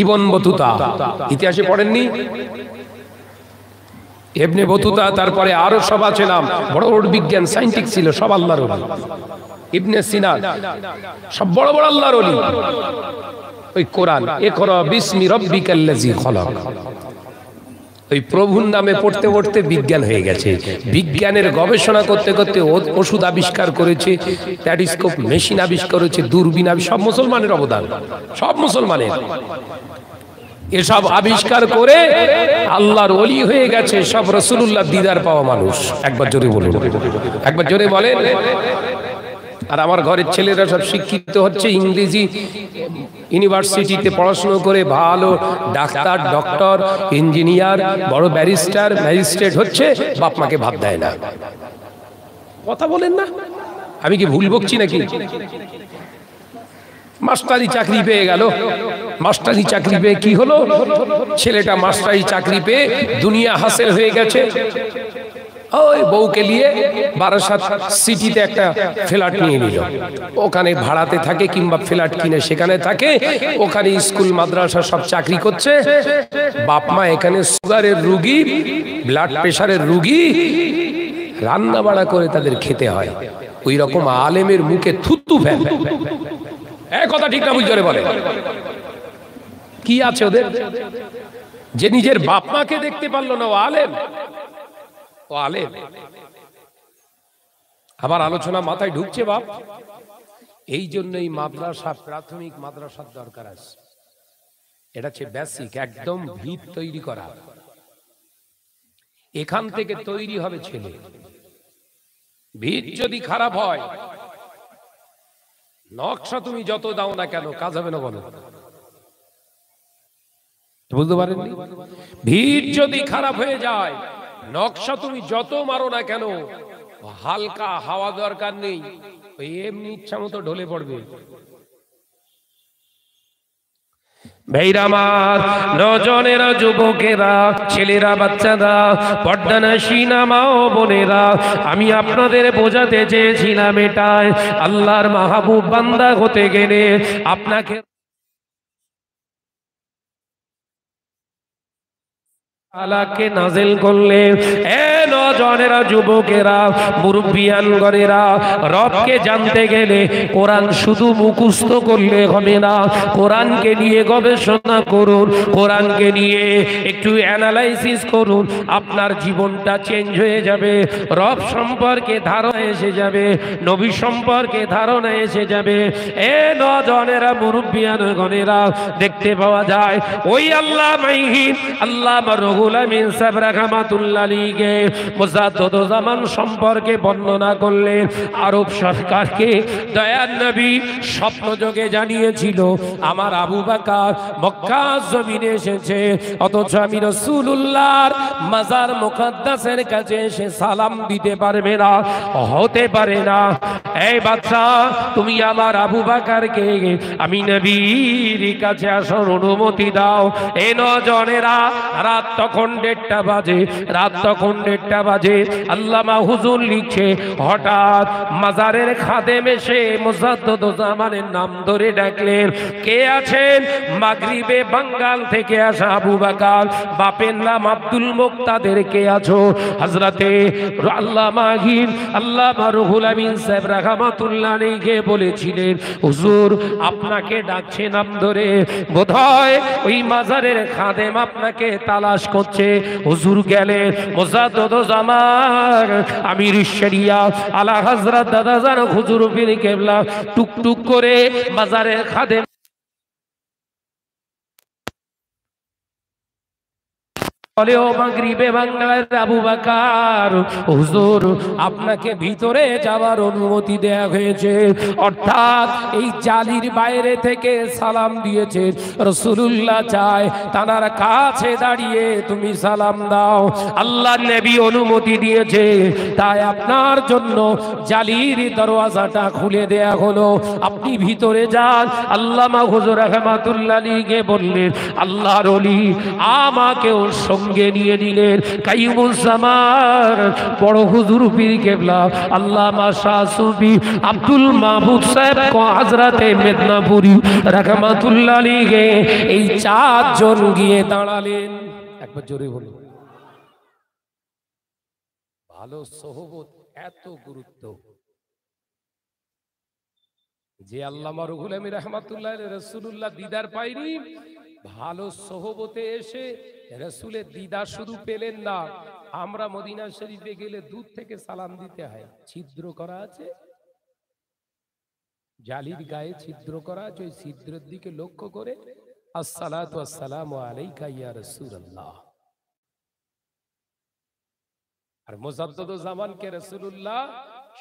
ইবন বতুতা ইতিহাসে পড়েননি? ইবনে বতুতা, তারপরে আরো সব আছে নাম, বড় বড় বিজ্ঞান সায়েন্টিস্ট ছিল, সব আল্লাহর ওলি। ইবনে সিনা, সব বড় বড় আল্লাহর ওলি। ওই কোরআন ইকরা বিসমি রাব্বিকাল্লাযী খলাক, ওই প্রভুর নামে পড়তে পড়তে বিজ্ঞান হয়ে গেছে। বিজ্ঞানের গবেষণা করতে করতে ওষুধ আবিষ্কার করেছে, টেলিস্কোপ মেশিন আবিষ্কার করেছে, দূরবীন, সব মুসলমানের অবদান, সব মুসলমানের। এসব আবিষ্কার করে আল্লাহর ওলি হয়ে গেছে সব রাসূলুল্লাহ দিদার পাওয়া মানুষ। একবার জোরে বলুন, একবার জোরে বলেন। আর আমার ঘরের ছেলেরা সব শিক্ষিত হচ্ছে, ইংরেজি ইউনিভার্সিটিতে পড়াশোনা করে ভালো ডাক্তার, ডক্টর, ইঞ্জিনিয়ার, বড় ব্যারিস্টার, ম্যাজিস্ট্রেট হচ্ছে, বাপ মাকে ভাত দেয় না। কথা বলেন না, আমি কি ভুল বকছি নাকি? মাস্টারি চাকরি পেয়ে গেল, মাস্টারি চাকরি পেয়ে কি হলো? ছেলেটা মাস্টারি চাকরি পেয়ে দুনিয়া হাসিল হয়ে গেছে। ওই বউকে নিয়ে বারাসাত সিটিতে একটা ফ্ল্যাট নিয়ে নিল, ওখানে ভাড়াতে থাকে কিংবা ফ্ল্যাট কিনে সেখানে থাকে, ওখানে স্কুল মাদ্রাসা সব চাকরি করছে। বাপ মা এখানে সুগারের রুগী, ব্লাড প্রেশারের রুগী, রান্না বাড়া করে তাদের খেতে হয়। ওই রকম আলেমের মুখে থুতু ফেল, এক কথা ঠিক না বুঝ করে বলে। কি আছে ওদের যে নিজের বাপ মাকে দেখতে পারলো না? ও আলেম, ও আলেম। আবার আলোচনা মাথায় ঢুকছে বাপ। এই জন্যই মাদ্রাসা, প্রাথমিক মাদ্রাসার দরকার আছে। এটা হচ্ছে বেসিক, একদম ভিত তৈরি করা। এখান থেকে তৈরি হবে ছেলে। ভিত যদি খারাপ হয়, নকশা তুমি যত দাও না কেন, কাজ হবে না। বলো, বুঝতে পারেননি? ভিত যদি খারাপ হয়ে যায়, নকশা তুমি যত মারো না কেন, হালকা হাওয়া দরকার নেই, ওই এমনি ইচ্ছা মতো ঢলে পড়বে। ভাইরামার, নজনেরা, যুবকেরা, ছেলেরা, বাচ্চারা, পর্দানশীনা মা ও বোনেরা, আমি আপনাদের বোঝাতে চেয়েছিলাম এটাই, আল্লাহর মাহবুব বান্দা হতে গেলে আপনাকে আলাকে নাজিল করলে, এ নজনেরা, যুবকেরা, মুরব্বিয়ানগণেরা, রবকে জানতে গেলে কোরআন শুধু মুখস্থ করলে হবে না, কোরআনকে নিয়ে গবেষণা করুন, কোরআনকে নিয়ে একটু অ্যানালাইসিস করুন, আপনার জীবনটা চেঞ্জ হয়ে যাবে। রব সম্পর্কে ধারণা এসে যাবে, নবী সম্পর্কে ধারণা এসে যাবে। এ নজনেরা, মুরব্বিয়ানগণেরা, দেখতে পাওয়া যায় ওই আল্লাহ মাইহিন, আল্লাহ আমিন সাহেব রাহমাতুল্লাহ আলাইহি মুজাদ্দিদুজ্জামান সম্পর্কে বর্ণনা করলেন। আরব সরকারকে দয়ার নবী স্বপ্নযোগে জানিয়েছিল আমার আবু বকর মক্কা জমিনে এসেছে, অথচ আমি রাসূলুল্লাহর মাজার মুকদ্দাসের কাছে এসে সালাম দিতে পারবে না, হতে পারে না। এই বাদশা, তুমি আমার আবু বকরকে আমি নবীর কাছে আসার অনুমতি দাও। এই নজনেরা, রাত তখন 1:30 বাজে, রাত তখন 1:30 বাজে। আল্লামা হুজুর লিখছে, হঠাৎ মাজারের খাদেম এসে মুজাদ্দিদুজ্জামানের নাম ধরে ডাকলেন, কে আছেন? মাগরিবে বাঙ্গাল থেকে আসা আবু বকর, বাপের নাম আব্দুল মুক্তাদের। কে আছো? হযরতে আল্লামা রুহুল আমিন সাহেব রাহমাতুল্লাহ আলাইহি বলেছিলেন, হুজুর আপনাকে ডাকছে নাম ধরে, বোধহয় ওই মাজারের খাদেম আপনাকে তালাশ করছে। হুজুর গেলেন, মুজাদ্দিদুজ্জামান আমির শরিয়া আলা হযরত দাদাজান হুজুর পীর কেবলা টুকটুক করে মাজারের খাদেম মাগরিবে বাংলার আবু বকর, হুজুর আপনাকে ভিতরে যাওয়ার অনুমতি দেয়া হয়েছে। অর্থাৎ এই জালির বাইরে থেকে সালাম দিয়েছে রাসূলুল্লাহ, চায় তার কাছে দাঁড়িয়ে তুমি সালাম দাও। আল্লাহর নবী অনুমতি দিয়েছে, তাই আপনার জন্য জালির দরওয়াজাটা খুলে দেয়া হলো, আপনি ভিতরে যান। আল্লামা হুজুর রাহমাতুল্লাহ আলাইহি বললেন, আল্লাহর ওলি আমাকেও সঙ্গে নিয়ে নিলেন। কাইয়ুমুজ্জামান বড় হুজুর পীর কেবলা আল্লামা শাহ সুফি আব্দুল মাহবুব সাহেব হযরতে মেদনাপুরি রাহমাতুল্লাহ আলাইহি এই 4 জন গিয়ে দাঁড়ালেন। একবার জোরে বলুন। ভালো সোহবত এত গুরুত্ব যে আল্লামা রুহুল আমিন রাহমাতুল্লাহ আলাইহি রাসূলুল্লাহ দিদার পাইনি, ভালো সোহবতে এসে রাসূলের দিদার শুধু পেলেন না, আমরা মদিনা শরীফে গেলে দূর থেকে সালাম দিতে হয়, ছিদ্র করা আছে, জালির গায়ে ছিদ্র করা আছে, ওই ছিদ্রের দিকে লক্ষ্য করে আসসালাতু ওয়াসসালামু আলাইকা ইয়া রাসূলুল্লাহ। আর মুজাদ্দিদুজ জামানকে রাসূলুল্লাহ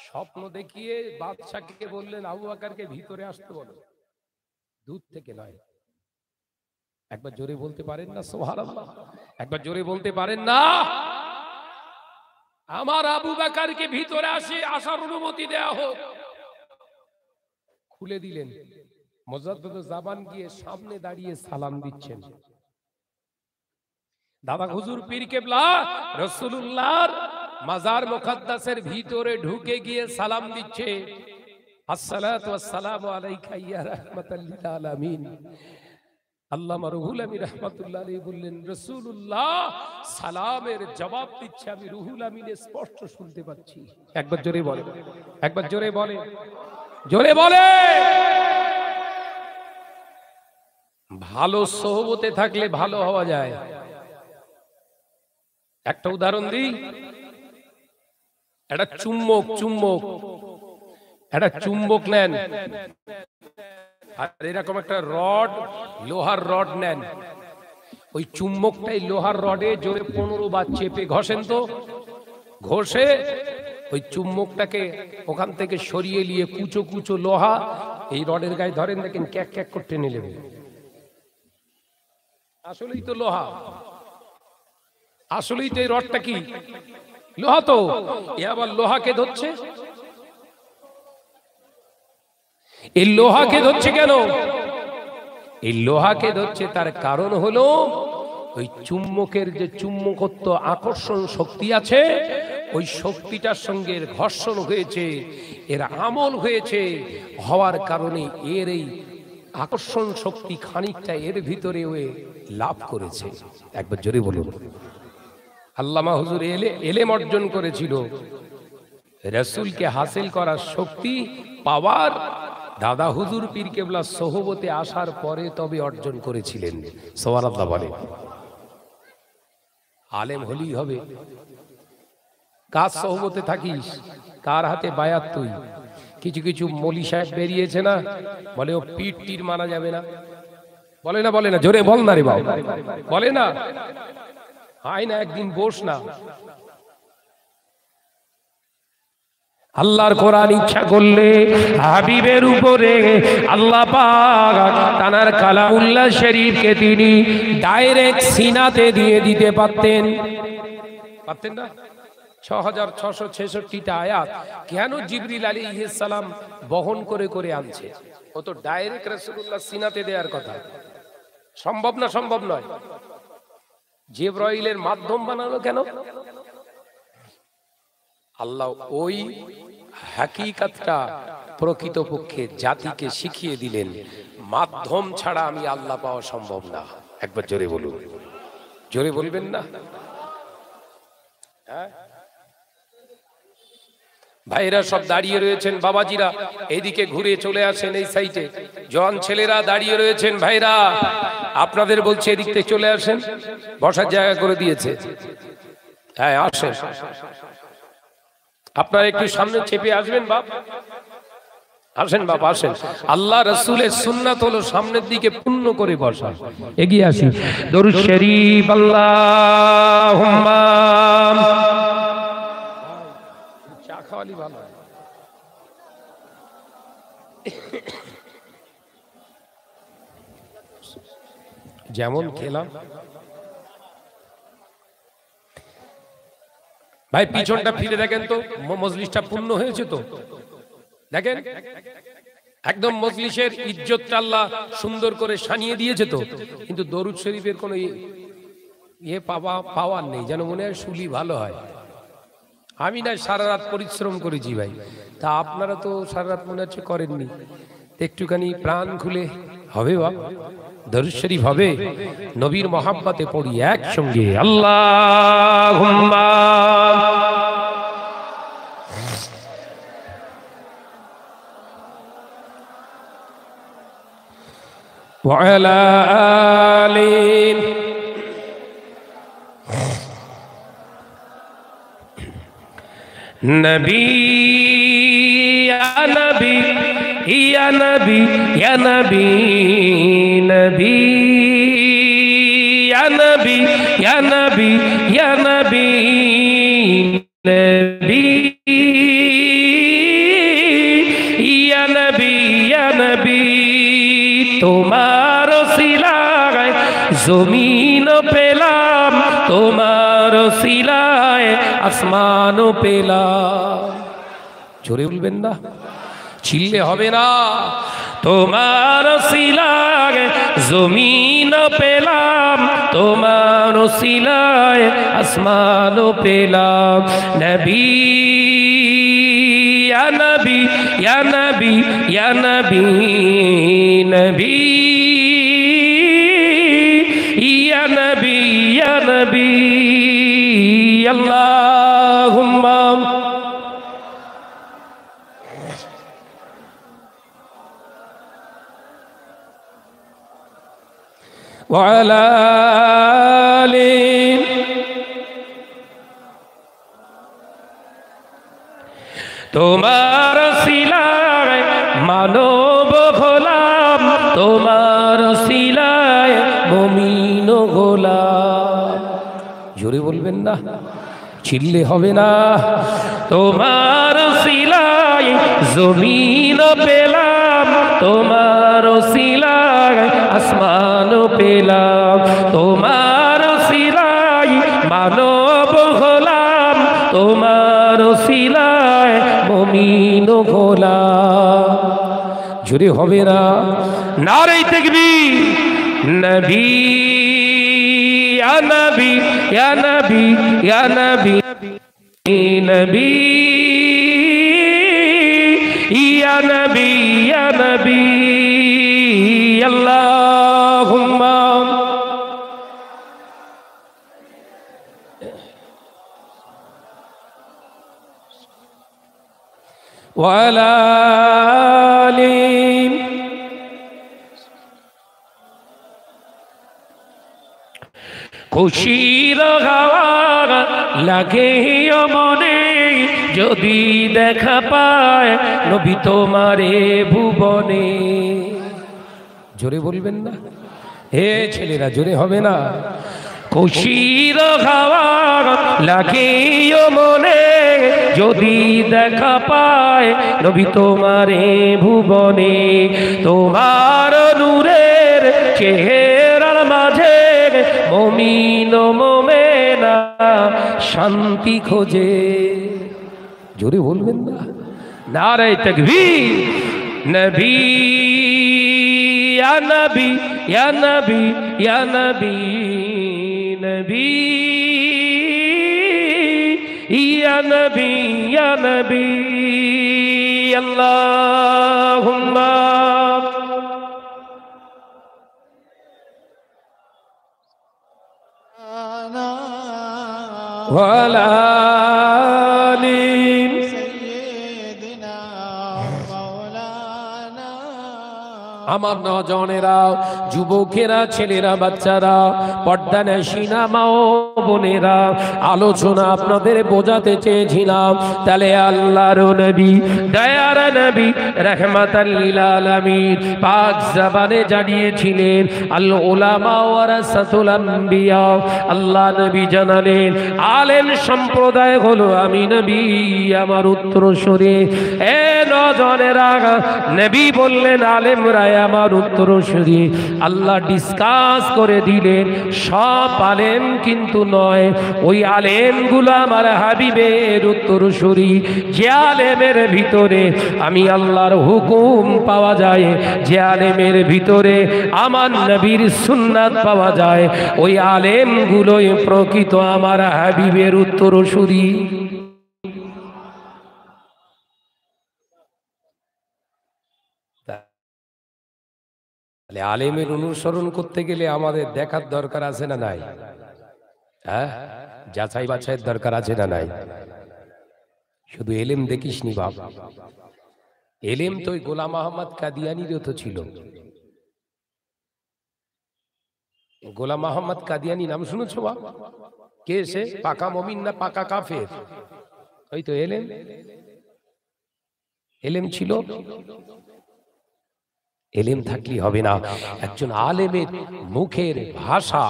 স্বপ্ন দেখিয়ে বাদশাকে বললেন আবু বকরকে ভিতরে আসতে বলো, দূর থেকে নয়। একবার জোরে বলতে পারেন না সুবহানাল্লাহ? একবার জোরে বলতে পারেন না? আমার আবু বকরকে ভিতরে আসার অনুমতি দেয়া হোক। খুলে দিলেন। মুজাদ্দিদুজ জামান গিয়ে সামনে দাঁড়িয়ে সালাম দিচ্ছেন। দাদা হুজুর পীর কেবলা রাসূলুল্লাহর মাজার মুকদ্দাসের ভিতরে ঢুকে গিয়ে সালাম দিচ্ছে, আসসালাতু ওয়াসসালামু আলাইকা ইয়া রাহমাতাল লিল আলামিন। আল্লামা রুহুল আমিন রাহমাতুল্লাহ আলাইহি বললেন, রাসূলুল্লাহ সালামের জবাব দিচ্ছে, আমি রুহুল আমিন স্পষ্ট শুনতে পাচ্ছি। একবার জোরে বলে, একবার জোরে বলে, জোরে বলে। ভালো সোহবতে থাকলে ভালো হওয়া যায়। একটা উদাহরণ দিই, একটা চুম্বক নেন, আর এরকম একটা রড, লোহার রড নেন। ওই চুম্বকটাই লোহার রডে জোরে 15 বার চেপে ঘষেন তো, ঘষে ওই চুম্বকটাকে ওখান থেকে সরিয়ে নিয়ে কুচো কুচো লোহা এই রডের গায়ে ধরেন, দেখেন ক্যাক ক্যাক করে টেনে নেবে। আসলেই তো লোহা, আসলেই তো এই রডটা কি লোহা। তো এ আবার লোহাকে ধরছে। এই লোহাকে ধরছে কেন? এই লোহাকে ধরছে তার কারণ হলো ওই চুম্বকের যে চুম্বকত্ব আকর্ষণ শক্তি আছে, ওই শক্তিটার সঙ্গে ঘর্ষণ হয়েছে, এর আমল হয়েছে, হওয়ার কারণে এর এই আকর্ষণ শক্তি খানিকটা এর ভিতরে লাভ করেছে। একবার জোরে বলুন। আল্লামা হুজুর এলেম অর্জন করেছিল, রাসূলকে হাসিল করার শক্তি পাওয়ার দাদা হুজুর পীর কেবলা সোহবতে আসার পরে তবে অর্জন করেছিলেন। সুবহানাল্লাহ বলে। আলেম হলেই হবে। কার সোহবতে থাকিস, কার হাতে বায়াত তুই? কিছু কিছু মলি সাহেব বেরিয়েছে না, বলে ও পীর টির মানা যাবে না, বলে না, বলে না, জোরে বল না রে বাবা, বলে না। আয় না একদিন বস না, আল্লাহর কোরআন ইচ্ছা করলে হাবিবের উপরে আল্লাহ পাক তানার কালামুল্লাহ শরীফকে তিনি ডাইরেক্ট সিনাতে দিয়ে দিতে পারতেন, পারতেন না? 6666টা আয়াত কেন জিবরিল আলাইহিস সালাম বহন করে করে আনছে? ও তো ডাইরেক্ট রাসূলুল্লাহ সিনাতে দেওয়ার কথা। সম্ভব না? সম্ভব নয়। জিবরাইলের মাধ্যম বানানো কেন? আল্লাহ ওই হাকিকতটা প্রকৃতপক্ষে জাতিকে শিখিয়ে দিলেন, মাধ্যম ছাড়া আমি আল্লাহ পাওয়া সম্ভব না। একবার জোরে বলুন, জোরে বলবেন না? হ্যাঁ ভাইরা সব দাঁড়িয়ে রয়েছেন, বাবাজিরা এইদিকে ঘুরে চলে আসেন, এই সাইডে জওয়ান ছেলেরা দাঁড়িয়ে রয়েছেন। ভাইরা আপনাদের বলছে এদিক থেকে চলে আসেন, বসার জায়গা করে দিয়েছে। হ্যাঁ আসেন, আপনারা একটু সামনে চেপে আসবেন বাপ, আসেন বাপ আসেন। আল্লাহ রাসূলের সুন্নাত হলো সামনের দিকে পূর্ণ করে বসা। এগিয়ে আসি, দরুদ শরীফ আল্লাহুম্মা। চা খাওয়ালি ভালো। যেমন খেলাম ভাই, পিছনটা ফিরে দেখেন তো, মজলিসটা পূর্ণ হয়েছে তো? দেখেন একদম মজলিসের ইজ্জতটা আল্লাহ সুন্দর করে সানিয়ে দিয়েছে তো, কিন্তু দরুদ শরীফের কোনো পাওয়ার নেই, যেন মনে হয় শুলি ভালো হয়। আমি না সারা রাত পরিশ্রম করেছি ভাই, তা আপনারা তো সারা রাত মনে হচ্ছে করেননি। একটুখানি প্রাণ খুলে হবে বাপ, দরুদ শরীফ হবে, নবীর মহাব্বতে পড়ি একসঙ্গে। আল্লাহুম্মা ওয়া আলা আলি নবী ইয়া নবী ইয়া নবী ইয়া নবী নবী ইয়া নবী ইয়া নবী ইয়া নবী নবী ইয়া নবী ইয়া নবী তোমার সিলায় জমিন পেলাম, তোমার সিলায় আসমান পেলাম। জোরে বলবেন না, চিল্লে হবে না। তোমার সিলায় জমিন পেলাম, তোমার সিলায় আসমান পেলাম। নবী ইয়া নবী ইয়া নবী ইয়া নবী নবী ইয়া নবী ইয়া নবী আল্লাহুম্মা ওয়া আলা আলি তোমার সিলায় মানব হলাম, তোমার সিলায় মুমিন গোলাম। জোরে বলবেন না, চিল্লে হবে না। তোমার সিলায় জমিন পেলাম, তোমার সিলায় আসমান পেলাম, তোমার সিলায় মানব হলাম, তোমার সিলায় মুমিন গোলাম। জোরে হবে না, নারে তাকবীর। নবী ইয়া নবী ইয়া নবী ইয়া নবী নবী ইয়া নবী ইয়া নবী আল্লাহুম্মা ওয়া আলা আলি খুশির হাওয়া লাগে মনে, যদি দেখা পায় নবী তোমারে ভুবনে। জোরে বলবেন না, হে ছেলেরা জোরে হবে না। খুশির হাওয়া লাগে মনে, যদি দেখা পায় নবী তোমারে ভুবনে। তোমার নূরের চেহারার মাঝে মুমিন মুমিনা শান্তি খোঁজে। জোরে বলবেন না, নারে তাকবীর। নবী ইয়া নবী ইয়া নবী ইয়া নবী নবী ইয়া নবী ইয়া নবী আল্লাহুম্মা ওয়া আলা আলি সাইয়্যিদিনা মাওলানা। আমার নওজওয়ানেরা, যুবকেরা, ছেলেরা, বাচ্চারা, পর্দানশীনা মা ও বোনেরা, আলোচনা আপনাদের বোঝাতে চেয়েছিলাম। তাহলে আল্লাহর নবী, দয়ার নবী, রাহমাতাল লিল আলামিন পাক জবানে জানিয়েছিলেন আল উলামা ওয়ারাসাতুল আম্বিয়া। আল্লাহ নবী জানালেন আলেম সম্প্রদায় হলো আমি নবী আমার উত্তরসূরি। এ নওজওয়ানেরা, নবী বললেন আলেমরা আমার উত্তরসূরি। আল্লাহ ডিসকাস করে দিলেন সব আলেম কিন্তু নয়, ওই আলেমগুলো আমার হাবিবের উত্তরসূরি। যে আলেমের ভিতরে আমি আল্লাহর হুকুম পাওয়া যায়, যে আলেমের ভিতরে আমার নবীর সুন্নাত পাওয়া যায়, ওই আলেমগুলোই প্রকৃত আমার হাবিবের উত্তরসূরি। তাহলে আলেমের অনুসরণ করতে গেলে আমাদের দেখার দরকার আছে না নাই? হ্যাঁ, যাচাই বাছাইয়ের দরকার আছে না নাই? শুধু এলেম দেখিস নি বাপ, এলেম তো ওই গোলাম আহমদ কাদিয়ানিরও তো ছিল। গোলাম আহমদ কাদিয়ানি নাম শুনেছো বাপ? কে সে? পাকা মুমিন না পাকা কাফের? ওই তো এলেম, এলেম ছিল। এলেম থাকলে হবে না। একজন আলেমের মুখের ভাষা,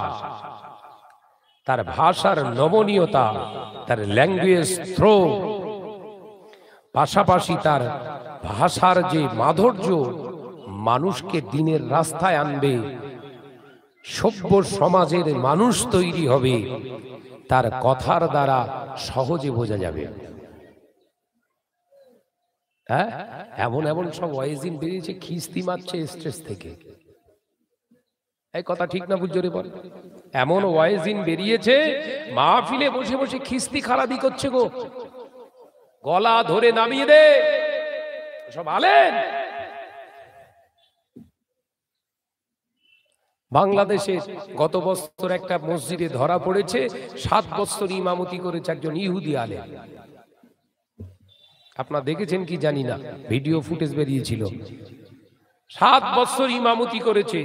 তার ভাষার নমনীয়তা, তার ল্যাঙ্গুয়েজ থ্রো, পাশাপাশি তার ভাষার যে মাধুর্য মানুষকে দিনের রাস্তায় আনবে, সভ্য সমাজের মানুষ তৈরি হবে, তার কথার দ্বারা সহজে বোঝা যাবে। হ্যাঁ, এমন এমন সব ওয়াইজিন বেরিয়েছে, খিস্তি মারছে স্ট্রেস থেকে। এই কথা ঠিক না বুঝজোরে বল? এমন ওয়াইজিন বেরিয়েছে, মাহফিলে বসে বসে খিস্তি খারাপি করছে গো, গলা ধরে নামিয়ে দে সব আলেন। বাংলাদেশে গত বছর একটা মসজিদে ধরা পড়েছে, 7 বছর ইমামতি করেছে একজন ইহুদি আলেম। আপনারা দেখেছেন কি জানি না, ভিডিও ফুটেজ বেরিয়েছিল। 7 বছর ইমামতি করেছে,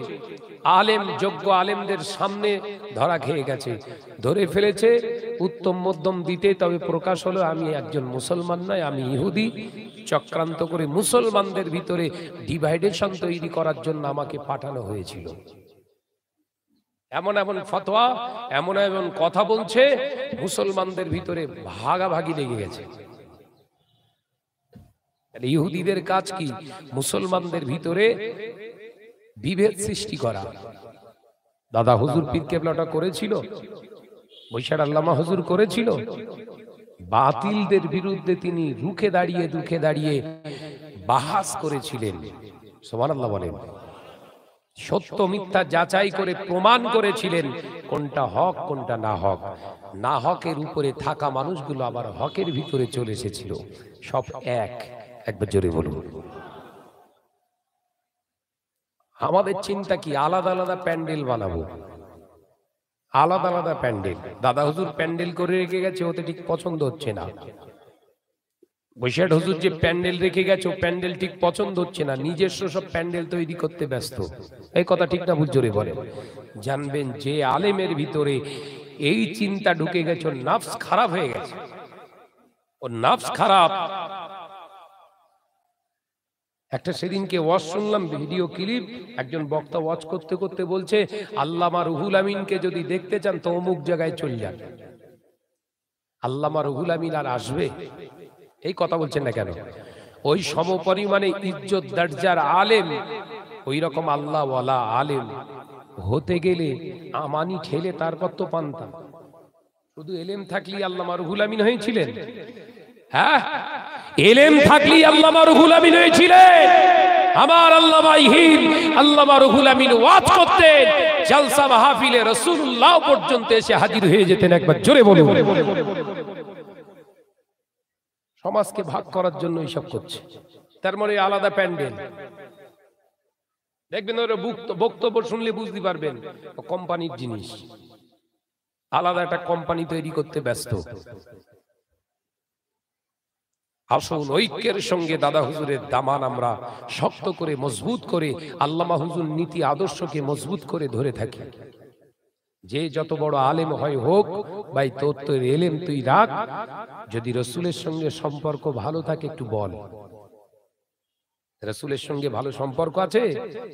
আলেম, যোগ্য আলেমদের সামনে ধরা খেয়ে গেছে। ধরে ফেলেছে উত্তম মধ্যম দিতে, তবে প্রকাশ হলো আমি একজন মুসলমান নয়, আমি ইহুদি। চক্রান্ত করে মুসলমানদের ভিতরে ডিভাইডেশন তৈরি করার জন্য আমাকে পাঠানো হয়েছিল। এমন এমন ফতোয়া, এমন এমন কথা বলছে, মুসলমানদের ভিতরে ভাগাভাগি লেগে গেছে। ইহুদিদের কাজ কি? মুসলমানদের ভিতরে বিভেদ সৃষ্টি করা। দাদা হুজুর পীর কেবলাটা করেছিল, বৈশাখ আল্লামা হুজুর করেছিল। বাতিলদের বিরুদ্ধে তিনি রুখে দাঁড়িয়ে বাহাস করেছিলেন। সুবহানাল্লাহ বলেন। সত্য মিথ্যা যাচাই করে প্রমাণ করেছিলেন কোনটা হক কোনটা না হক। না হকের উপরে থাকা মানুষগুলো আবার হকের ভিতরে চলে এসেছিল। সব একবার জোরে বলুন। আমাদের চিন্তা কি? আলাদা আলাদা প্যান্ডেল বানাবো, আলাদা আলাদা প্যান্ডেল। দাদা হুজুর প্যান্ডেল করে রেখে গেছে, ওতে ঠিক পছন্দ হচ্ছে না। বৈশাখ হুজুর যে প্যান্ডেল রেখে গেছে, ও প্যান্ডেল ঠিক পছন্দ হচ্ছে না, নিজস্ব সব প্যান্ডেল তৈরি করতে ব্যস্ত। এই কথা ঠিক না বুঝজোরে বলে? জানবেন যে আলেমের ভিতরে এই চিন্তা ঢুকে গেছে, ওর নাফস খারাপ হয়ে গেছে, ওর নাফস খারাপ। একটা সেদিনকে ওয়াজ শুনলাম, ভিডিও ক্লিপ, একজন বক্তা ওয়াজ করতে করতে বলছে, আল্লামা রুহুল আমিনকে যদি দেখতে চান তো অমুক জায়গায় চলে যান। আল্লামা রুহুল আমিন আর আসবে? এই কথা বলছেন না কেন? ওই সম পরিমাণে ইজ্জত দরজার আলেম, ওই রকম আল্লাহ ওয়ালা আলেম হতে গেলে আমানি ঠেলে তারপর তো পান্তা। শুধু এলেম থাকলে আল্লামা রুহুল আমিন হয়েছিলেন? হ্যাঁ, এলেম থাকলে আল্লামা রুহুল আমিন হয়েছিলেন। আমার আল্লামা আল্লামা রুহুল আমিন ওয়াজ করতেন, জলসা মাহফিলে রাসূলুল্লাহ পর্যন্ত এসে হাজির হয়ে যেতেন। একবার জোরে বলুন। সমাজকে ভাগ করার জন্য এইসব করছে। তার মানে আলাদা প্যান্ডেল দেখবেন, ওরা বক্তব্য শুনলে বুঝতে পারবেন কোম্পানির জিনিস। আলাদা একটা কোম্পানি তৈরি করতে ব্যস্ত। আসুন ঐক্যের সঙ্গে দাদা হুজুরের দামান আমরা শক্ত করে মজবুত করে আল্লামা হুজুর নীতি আদর্শকে মজবুত করে ধরে থাকি। যে যত বড় আলেম হয় হোক, ভাই তোর তো এলেম তুই রাখ, যদি রসুলের সঙ্গে সম্পর্ক ভালো থাকে একটু বল। রসুলের সঙ্গে ভালো সম্পর্ক আছে?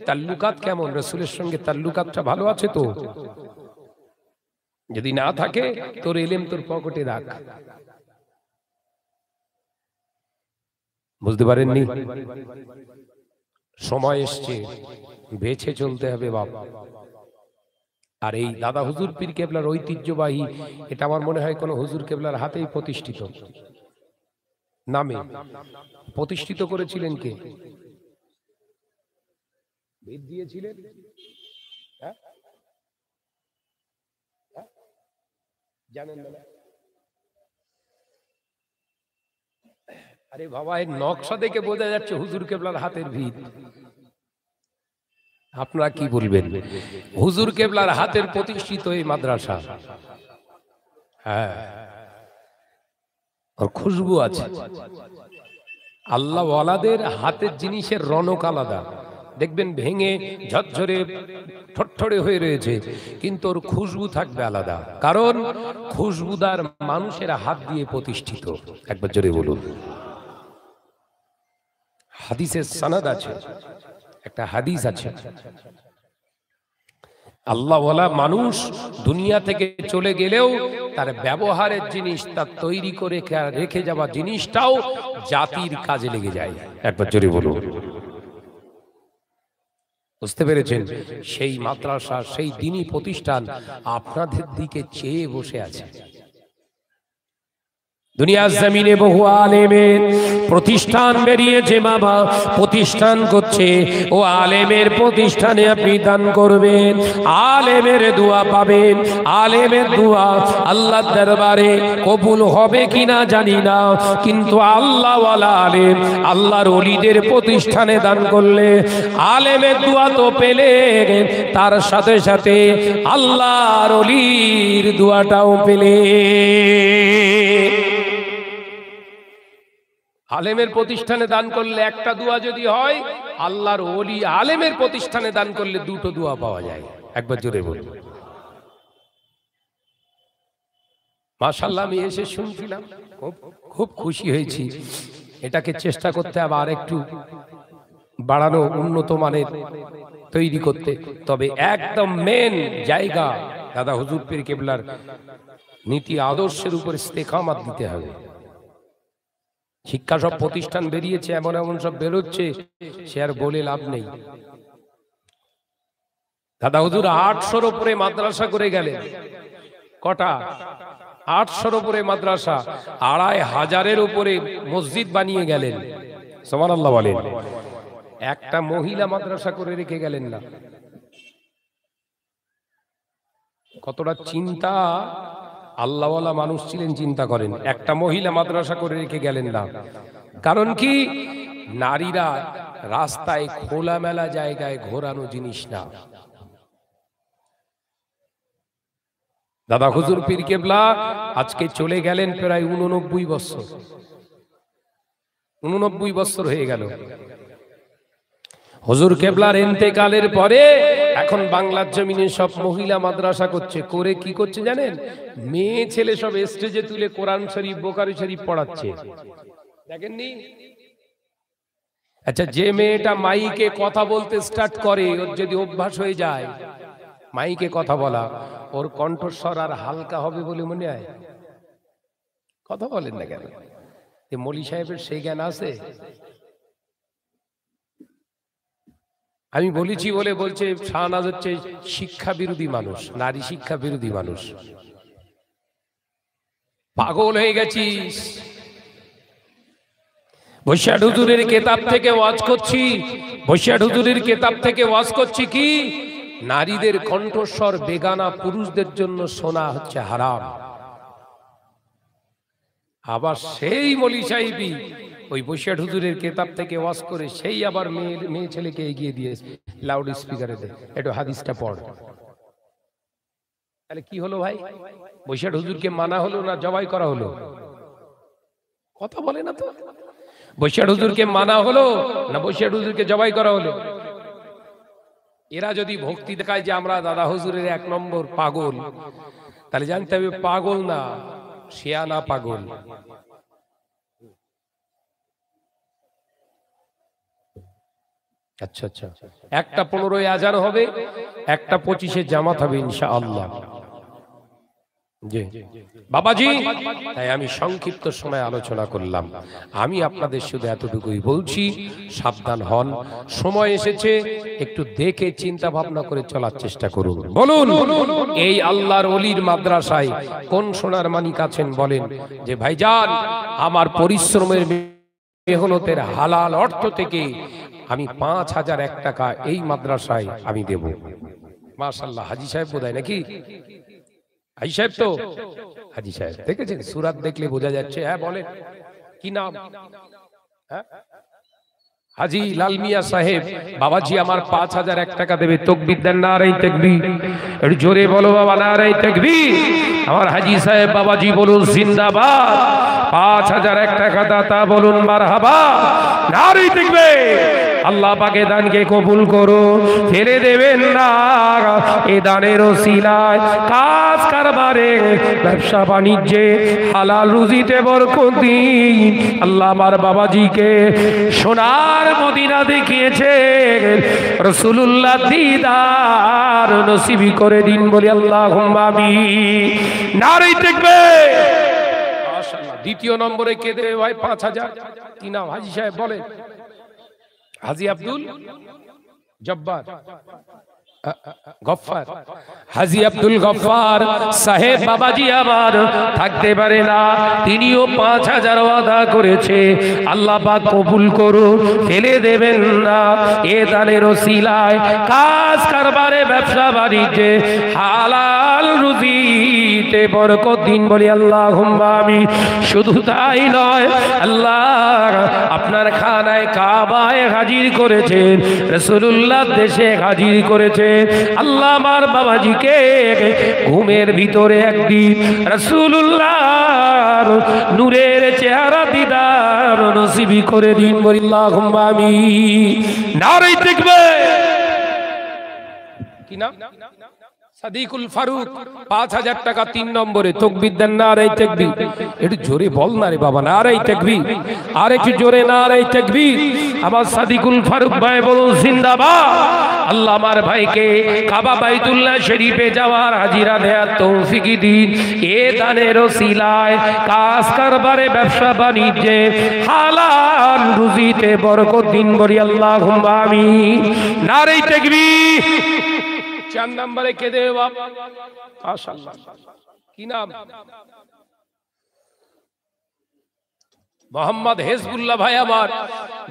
তাল্লুকাত কেমন? রসুলের সঙ্গে তাল্লুকাতটা ভালো আছে তো? যদি না থাকে, তোর এলেম তোর পকেটে রাখ। বুঝতে পারেননি? সময় এসছে, বেছে চলতে হবে বাপ। আর এই দাদা হুজুর পীর কেবলার ঐতিহ্যবাহী, এটা আমার মনে হয় কোন হুজুর কেবলার হাতেই প্রতিষ্ঠিত, নামে প্রতিষ্ঠিত করেছিলেন কে? ভিত দিয়েছিলেন? জানেন না? আরে বাবা, এর নকশা দেখে বোঝা যাচ্ছে হুজুর কেবলার হাতের ভিত। আপনারা কি বলবেন? হুজুর কেবলার হাতের প্রতিষ্ঠিত এই মাদ্রাসা। হ্যাঁ, আর খুশবু আছে। আল্লাহ ওয়ালাদের হাতের জিনিসের রনক আলাদা। দেখবেন ভেঙে ঝরঝরে ঠটঠড়ে হয়ে রয়েছে, কিন্তু ওর খুশবু থাকবে আলাদা, কারণ খুশবুদার মানুষেরা হাত দিয়ে প্রতিষ্ঠিত। একবার জোরে বলুন। হাদিসের সনদ আছে, একটা হাদিস আছে, আল্লাহওয়ালা মানুষ দুনিয়া থেকে চলে গেলেও তার ব্যবহারের জিনিস, তার তৈরি করে রেখে যাওয়া জিনিসটাও জাতির কাজে লেগে যায়। একবার জোরে বলুন, বুঝতে পেরেছেন? সেই মাদ্রাসা, সেই দ্বীনি প্রতিষ্ঠান আপনাদের দিকে চেয়ে বসে আছে। দুনিয়ার জমিনে বহু আলেমের প্রতিষ্ঠান বেরিয়েছে বাবা, প্রতিষ্ঠান করছে। ও আলেমের প্রতিষ্ঠানে আপনি দান করবেন, আলেমের দোয়া পাবেন। আলেমের দোয়া আল্লাহর দরবারে কবুল হবে কিনা জানি না, কিন্তু আল্লাহওয়ালা আলেম, আল্লাহর ওলিদের প্রতিষ্ঠানে দান করলে আলেমের দোয়া তো পেলে, তার সাথে সাথে আল্লাহর ওলির দোয়াটাও পেলে। আলেমের প্রতিষ্ঠানে দান করলে একটা দোয়া যদি হয়, আল্লাহর ওলি আলেমের প্রতিষ্ঠানে দান করলে দুটো দোয়া পাওয়া যায়। একবার জোরে বলুন মাশাআল্লাহ। আমি এসে শুনছিলাম, খুব খুশি হয়েছি। এটাকে চেষ্টা করতে হবে আর একটু বাড়ানো, উন্নত মানের তৈরি করতে। তবে একদম মেন জায়গা দাদা হুজুর পীর কেবলার নীতি আদর্শের উপর ইস্তেকামাত দিতে হবে। শিক্ষা সব প্রতিষ্ঠান বেরিয়েছে, এমন এমন সব বেরোচ্ছে, সে আর বলে লাভ নেই। দাদা হুজুর 800-র উপরে মাদ্রাসা করে গেলেন। কটা? 800-র উপরে মাদ্রাসা, 2500-এর উপরে মসজিদ বানিয়ে গেলেন। সুবহানাল্লাহ বলেন। একটা মহিলা মাদ্রাসা করে রেখে গেলেন না। কতটা চিন্তা আল্লাহওয়ালা মানুষ ছিলেন, চিন্তা করেন। একটা মহিলা মাদ্রাসা করে রেখে গেলেন না। কারণ কি? নারীরা রাস্তায় খোলামেলা জায়গায় ঘোরানো জিনিস না। দাদা হুজুর পীর কেবলা আজকে চলে গেলেন প্রায় 89 বছর। 89 বছর হয়ে গেল। হুজুর কেবলার ইন্তেকালের পরে এখন বাংলার জমিনে সব মহিলা মাদ্রাসা করছে। করে কি করছে জানেন? মেয়ে ছেলে সব স্টেজে তুলে কোরআন শরীফ, বুখারী শরীফ পড়াচ্ছে। দেখেননি? আচ্ছা, যে মেয়েটা মাইকে কথা বলতে স্টার্ট করে, ওর যদি অভ্যাস হয়ে যায় মাইকে কথা বলা, ওর কণ্ঠস্বর আর হালকা হবে বলে মনে হয়? কথা বলেন না কেন? মৌলী সাহেবের সেই জ্ঞান আছে? আমি বলেছি বলে বলছে শাহনাজ হচ্ছে শিক্ষা বিরোধী মানুষ, নারী শিক্ষা বিরোধী মানুষ। পাগল হয়ে গেছিস। বৈশাখ হুজুরের কেতাব থেকে ওয়াজ করছি, বৈশাখ হুজুরের কেতাব থেকে ওয়াজ করছি কি? নারীদের কণ্ঠস্বর বেগানা পুরুষদের জন্য শোনা হচ্ছে হারাম। আবার সেই মৌলী সাহেবই ওই বৈশাখ হুজুরের কেতাব থেকে ওয়াজ করে সেই আবার মেয়ে ছেলেকে এগিয়ে দিয়ে লাউড স্পিকারে দেয়, একটু হাদিসটা পড়। তাহলে কি হলো ভাই? বৈশাখ হুজুরকে মানা হলো না জবাই করা হলো? কথা বলে না তো। বৈশাখ হুজুরকে মানা হলো না বৈশাখ হুজুরকে জবাই করা হলো? এরা যদি ভক্তি দেখায় যে আমরা দাদা হুজুরের 1 নম্বর পাগল, তাহলে জানতে হবে পাগল না, শিয়ানা পাগল। আচ্ছা আচ্ছা, 1টা 15 আজান হবে, 1টা 25 জামাত হবে ইনশাআল্লাহ। জি বাবাজি, তাই আমি সংক্ষিপ্ত সময় আলোচনা করলাম। আমি আপনাদের শুধু এতটুকুই বলছি, সাবধান হন। সময় এসেছে, একটু দেখে চিন্তা ভাবনা করে চলার চেষ্টা করুন। বলুন, এই আল্লাহর ওলির মাদ্রাসায় কোন সোনার মানিক আছেন বলেন যে ভাইজান আমার পরিশ্রমের মেহনতের হালাল অর্থ থেকে আমি 5001 টাকা এই মাদ্রাসায় আমি দেব? মাশাআল্লাহ। হাজী সাহেব বোধহয় নাকি? হাজী সাহেব তো? হাজী সাহেব দেখেছেন? সুরাত দেখলে বোঝা যাচ্ছে। হ্যাঁ বলেন, কি নাম? হ্যাঁ, হাজী লাল মিয়া সাহেব। বাবাজি আমার 5001 টাকা দেবে। তাকবীর দেন, নারে তাকবীর। একটু জোরে বলো বাবা, নারে তাকবীর। আমার হাজী সাহেব বাবাজি বলুন জিন্দাবাদ। 5001 টাকা দাতা বলুন মারহাবা, নারে তাকবীর। আল্লাহ পাকে দানকে কবুল করো, ফেলে দেবেন না। এই দানের ওসিলায় কাজ কারবারে ব্যবসা বাণিজ্যে হালাল রুজিতে বরকত দিন। আল্লাহ আমার বাবাজিকে সোনার মদিনা দেখিয়েছে, রাসূলুল্লাহ দিদার নসিব করে দিন, বলি আল্লাহুম্মা আমিন। নারে তাকবীর। মাশাআল্লাহ। দ্বিতীয় নম্বরে কে দেবে ভাই 5000? কি নাম হাজী সাহেব বলেন? হাজী আব্দুল জব্বার গফফার, হাজী আব্দুল গফফার সাহেব বাবাজি আমার থাকতে পারে না, তিনিও 5000 ওয়াদা করেছে। আল্লাহ পাক কবুল করুন, ফেলে দেবেন না। এ দানের ওসিলায় কাজ কারবারে ব্যবসা বাণিজ্যে হালাল রুজিতে বরকত দিন, বলি আল্লাহুম্মা আমিন। শুধু তাই নয়, আল্লাহ আপনার খানায় কাবায় হাজির করেছেন, রাসূলুল্লাহ দেশে হাজির করেছেন। আল্লাহ আমার বাবাজিকে ঘুমের ভিতরে একদিন রাসূলুল্লাহর নূরের চেহারা দিদার নসিব করে দিন, বলি আল্লাহুম্মা আমিন। নারে তাকবীর। কি নাম? সাদিকুল ফারুক, 5000 টাকা 3 নম্বরে। তাকবীর দেন, নারে তাকবীর। একটু জোরে বল না রে বাবা, নারে তাকবীর। আর একটু জোরে নারে তাকবীর। আমার সাদিকুল ফারুক ভাই বলুন জিন্দাবাদ। আল্লাহ আমার ভাইকে কাবা বাইতুল্লাহ শরীফে যাওয়ার হাজিরা দেওয়ার তৌফিক দিন। এ দানের ওসিলায় কাজ কারবারে ব্যবসা বাণিজ্যে হালাল রুজিতে বরকত দিন, বলি আল্লাহুম্মা আমিন। নারে তাকবীর। 4 নম্বরে কে দেবে বাপ? মাশাআল্লাহ। কি নাম? মোহাম্মদ হেজবুল্লাহ ভাই আমার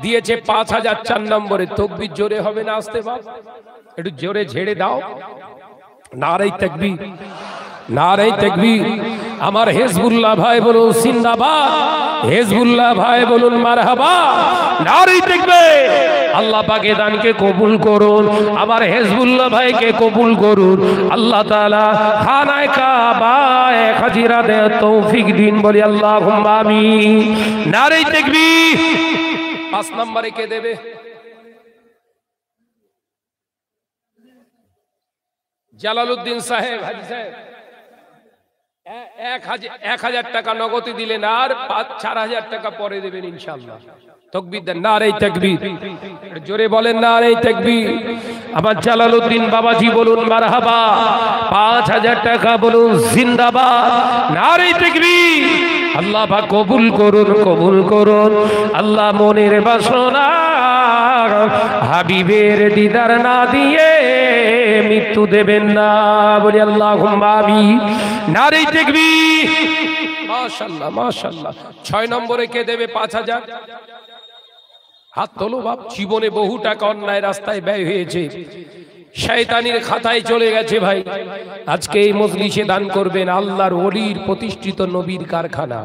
দিয়েছে 5000 4 নম্বরে। তাকবীর জোরে হবে না আস্তে বাপ? একটু জোরে ঝেড়ে দাও। নারে তাকবীর, নারে তাকবীর। আমার হেজবুল্লাহ ভাই বলুন জিন্দাবাদ, হেজবুল্লাহ ভাই বলুন মারহাবা। নারে তাকবীর। আল্লাহ পাকে দানকে কবুল করুন, আমার হেজবুল্লাহ ভাইকে কবুল করুন। আল্লাহ তাআলা খানায় কাবায় হাজিরা দেওয়ার তৌফিক দিন, বলি আল্লাহুম্মা আমিন। নারে তাকবীর। 5 নম্বরে কে দেবে? জালালউদ্দিন সাহেব, হাজী সাহেব 1000 টাকা নগদে দিলেন, আর 4000 টাকা পরে দেবেন ইনশাআল্লাহ। তাকবীর দেন, নারে তাকবীর। জোরে বলেন নারে তাকবীর। আমার জালালউদ্দিন বাবাজি বলুন মারহাবা। 5000 টাকা বলুন জিন্দাবাদ। নারে তাকবীর। আল্লাহ পাক কবুল করুন, কবুল করুন। আল্লাহ মনের বাসনা হাবিবের দিদার না দিয়ে মৃত্যু দেবেন না, বলি আল্লাহুম্মা আমিন। নারে তাকবীর। মাশাআল্লাহ, মাশাআল্লাহ। 6 নম্বরে কে দেবে 5000? হাত তোলো বাপ। জীবনে বহু টাকা অন্যায় রাস্তায় ব্যয় হয়েছে, শয়তানির খাতায় চলে গেছে ভাই। আজকে এই মজলিসে দান করবেন। আল্লাহর ওলির প্রতিষ্ঠিত নবীর কারখানা,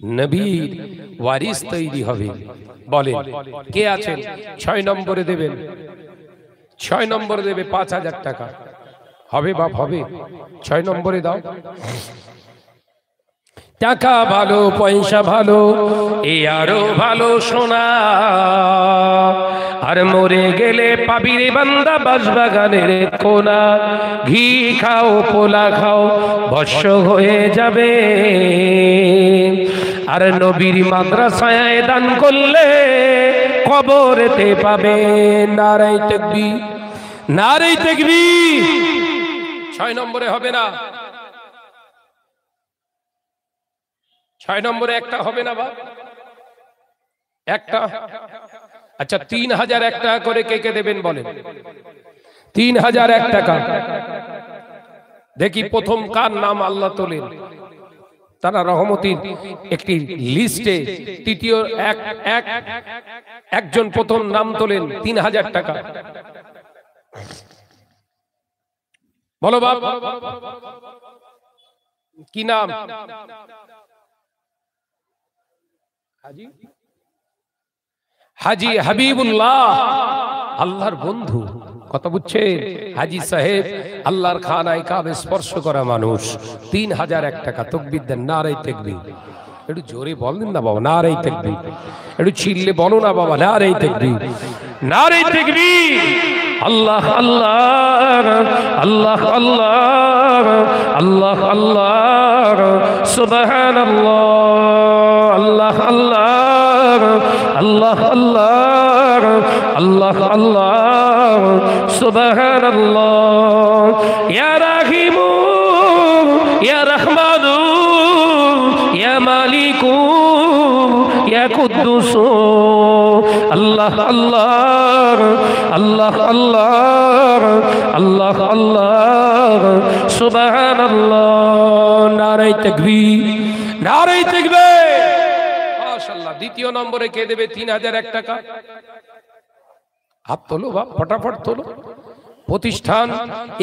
নবীর ওয়ারিস তৈরি হবে। বলেন কে আছেন? 6 নম্বরে দেবেন। 6 নম্বরে দেবে 5000 টাকা। হবে বাপ, হবে। 6 নম্বরে দাও। টাকা ভালো, পয়সা ভালো, এ আরো ভালো সোনা, আর মরে গেলে পাবি রে বান্দা বাঁশবাগানের কোনা। ঘি খাও, পোলা খাও, ভস্য হয়ে যাবে, আর নবীর মাদ্রাসায় দান করলে কবরেতে পাবে। নারে তাকবীর, নারে তাকবীর। 6 নম্বরে হবে না? 6 নম্বরে একটা হবে না বা একটা? আচ্ছা 3001 টাকা করে কে কে দেবেন বলেন? 3001 টাকা। দেখি প্রথম কার নাম আল্লাহ তোলেন, তারা রহমতির একটি লিস্টে তৃতীয় একজন প্রথম নাম তোলেন। 3000 টাকা। বলো বাপ, কি নাম? হাজী হাজী হাবিবুল্লাহ, আল্লাহর বন্ধু। কথা বুঝছেন? হাজী সাহেব আল্লাহর খানায় কাবে স্পর্শ করা মানুষ। 3001 টাকা। তাকবীর দেন, নারে তাকবীর। একটু জোরে বলেন না বাবা, নারে তাকবীর। একটু চিল্লে বলো না বাবা, নারে তাকবীর, নারে তাকবীর। আল্লাহ আল্লাহ আল্লাহ আল্লাহ আল্লাহ আল্লাহ সুবহানাল্লাহ, আল্লাহ আল্লাহ আল্লাহ আল্লাহ আল্লাহ আল্লাহ সুবহানাল্লাহ। ইয়া রাহিমু ইয়া রহমানু ইয়া মালিকু ইয়া কুদ্দুসু, আল্লাহ আল্লাহ আল্লাহ আল্লাহ আল্লাহ আল্লাহ সুবহানাল্লাহ। নারে তাকবীর, নারে তাকবীর। মাশাআল্লাহ। দ্বিতীয় নম্বরে কে দেবে 3001 টাকা? হাত তোলো বাপ, ফটাফট তোলো। প্রতিষ্ঠান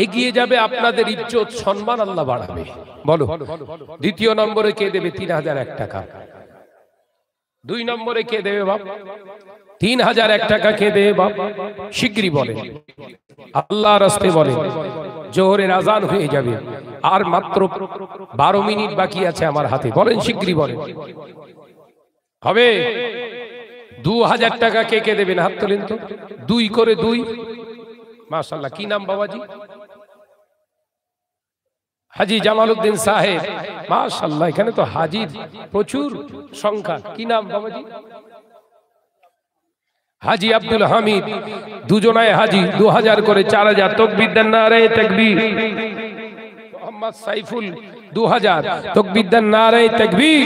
এগিয়ে যাবে, আপনাদের ইজ্জত সম্মান আল্লাহ বাড়াবে। বলো, দ্বিতীয় নম্বরে কে দেবে 3001 টাকা? 2 নম্বরে কে দেবে বাপ 3001 টাকা? কে দেবে বাপ? শিগগিরই বলেন, আল্লাহর রাস্তে বলেন। জোহরের আজান হয়ে যাবে, আর মাত্র 12 মিনিট বাকি আছে আমার হাতে। বলেন, শিগগিরই বলেন। হবে 2000 টাকা কে কে দেবেন? হাত তোলেন তো। 2 করে 2। মাশাআল্লাহ। কি নাম বাবাজি? হাজী জামালউদ্দিন সাহেব। মাশাআল্লাহ, এখানে তো হাজীর প্রচুর সংখ্যা। কি নাম বাবাজি? হাজী আব্দুল হামিদ। দুজনায় হাজী। 2000 করে 4000। তাকবীর দেন, নারে তাকবীর। মোহাম্মদ সাইফুল 2000। তাকবীর দেন, নারে তাকবীর।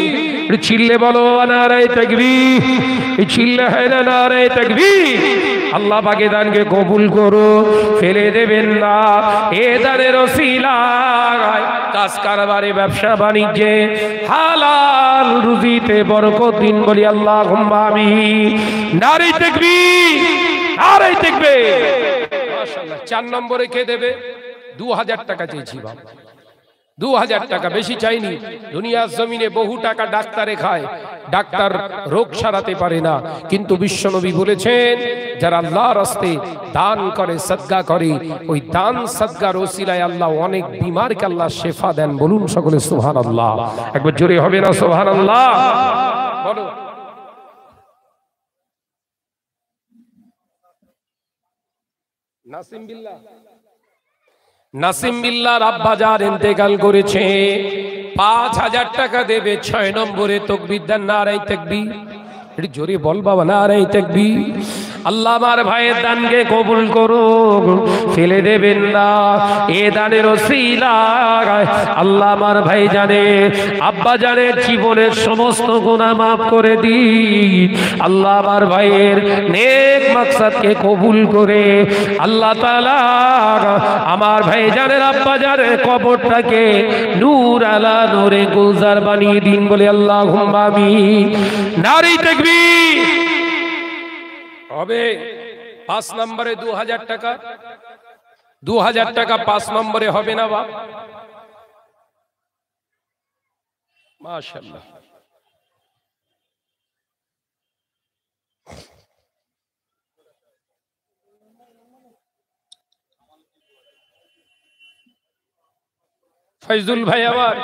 চিল্লে বলো নারে তাকবীর, চিল্লে হয় না নারে তাকবীর। আল্লাহ পাকে দানকে কবুল করো, ফেলে দেবেন না। এ দানের ওসিলায় কাজ কারবারে, ব্যবসা বাণিজ্যে, হালাল রুজিতে বরকত দিন, বলি আল্লাহুম্মা আমিন। নারে তাকবীর, নারে তাকবীর। মাশাআল্লাহ। 4 নম্বরে কে দেবে? 2000 টাকা চেয়েছি বাবা, 2000 টাকা, বেশি চাইনি। দুনিয়ার জমিনে বহু টাকা ডাক্তারে খায়, ডাক্তার রোগ সারাতে পারে না, কিন্তু বিশ্বনবী বলেছেন যারা আল্লাহর রাস্তে দান করে, সাদকা করে, ওই দান সাদকার ওসিলায় আল্লাহ অনেক বিমারকে আল্লাহ শেফা দেন। বলুন সকলে সুবহানাল্লাহ। একবার জোরে হবে না সুবহানাল্লাহ? বলো। নাসিম বিল্লাহ, নাসিম বিল্লাহর আব্বাজান ইন্তেকাল করেছে। 5000 টাকা দেবে। 6 নম্বরে তাকবীর দেন, নারে তাকবীর। একটু জোরে বল বাবা, নারে তাকবীর। আল্লাহ আমার ভাইয়ের দানকে কবুল করো, ফেলে দেবেন না। এ দানের ওসিলায় আল্লাহ আমার ভাই জানে, আব্বা জানের জীবনের সমস্ত গুনাহ মাফ করে দিন। আল্লাহ আমার ভাইয়ের নেক মাকসাদকে কবুল করে আল্লাহ তাআলা আমার ভাই জানের, আব্বা জানের কবরটাকে নূর আলা নূরে গুলজার বানিয়ে দিন, বলে আল্লাহুম্মা আমিন। নারে তাকবীর। হবে 5 নম্বরে 2000 টাকা। 2000 টাকা 5 নম্বরে হবে না বাপ? মাশাআল্লাহ। ফয়জুল ভাই আমার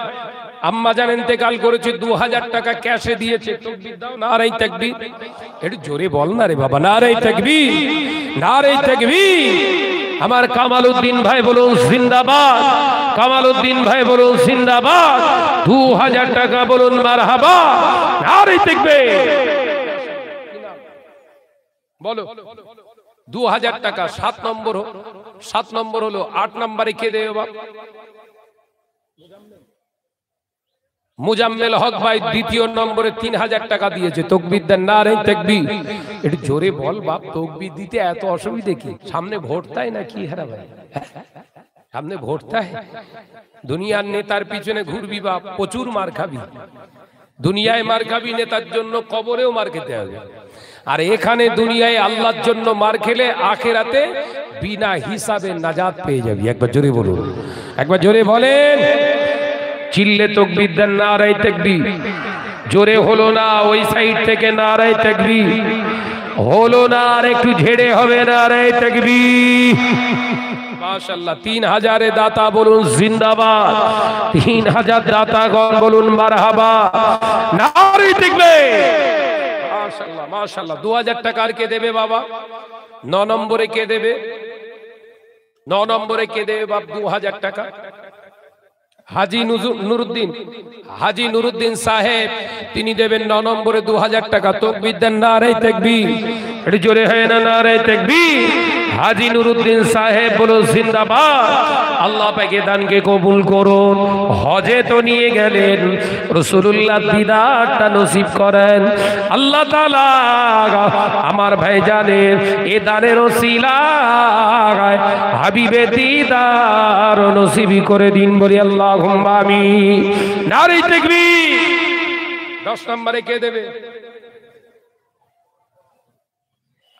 আম্মা জান ইন্তেকাল করেছে, 2000 টাকা ক্যাশে দিয়েছে। তাকবীর দাও, নারে তাকবীর। একটু জোরে বল না রে বাবা, নারে তাকবীর, নারে তাকবীর। আমার কামালউদ্দিন ভাই বলুন জিন্দাবাদ, কামালউদ্দিন ভাই বলুন জিন্দাবাদ। 2000 টাকা বলুন মারহাবা, নারে তাকবীর। বলো 2000 টাকা। 7 নম্বর, 7 নম্বর হলো। 8 নম্বরে কে দেবে বাবা? মুজাম্মেল হক ভাই 2য় নম্বরে 3000 টাকা দিয়েছে। তাকবীর দেন, নারে তাকবীর। একটু জোরে বল বাপ, তাকবীর দিতে এত অসুবিধা কি? সামনে ভোট তাই না কি? হারা ভাই, সামনে ভোট তাই। দুনিয়ার নেতার পিছনে ঘুরবি বাপ, প্রচুর মার খাবি। দুনিয়ায় মার খাবি, নেতার জন্য কবরেও মার খেতে হবে। আর এখানে দুনিয়ায় আল্লাহর জন্য মার খেলে আখিরাতে বিনা হিসাবে নাজাত পেয়ে যাবি। একবার জোরে বলুন, একবার জোরে বলেন। চিল্লে তাকবীর দেন, নারে তাকবীর। জোরে হলো না, ওই সাইড থেকে নারে তাকবীর। হলো না, আর একটু ঝেড়ে হবে না। রে তাকবীর, মাশাআল্লাহ। 3000 দাতা বলুন জিন্দাবাদ, 3000 দাতাগণ বলুন মারহাবা, নারে তাকবীর। মাশাআল্লাহ মাশাআল্লাহ। 2000 টাকা আর কে দেবে বাবা? 9 নম্বরে কে দেবে? 9 নম্বরে কে দেবে বাপ 2000 টাকা? হাজি নুরুদ্দিন, হাজি নুরুদ্দিন সাহেব, তিনি দেবেন 9 নম্বরে 2000 টাকা। তাকবীর দেন, নারে তাকবীর, একটু জোরে হয় না নারে তাকবীর। হাজি নুরুদ্দিন সাহেব বলো জিন্দাবাদ। আল্লাহ পাকে দানকে কবুল করুন। হজে তো নিয়ে গেলেন, রাসূলুল্লাহ দিদারটা নসিব করেন আল্লাহ তাআলা। আমার ভাই জানেন এ দানের ওসিলায় হাবিবে দিদার নসিব করে দিন, বলি আল্লাহুম্মা আমিন, নারে তাকবীর। 10 নম্বরে কে দেবে?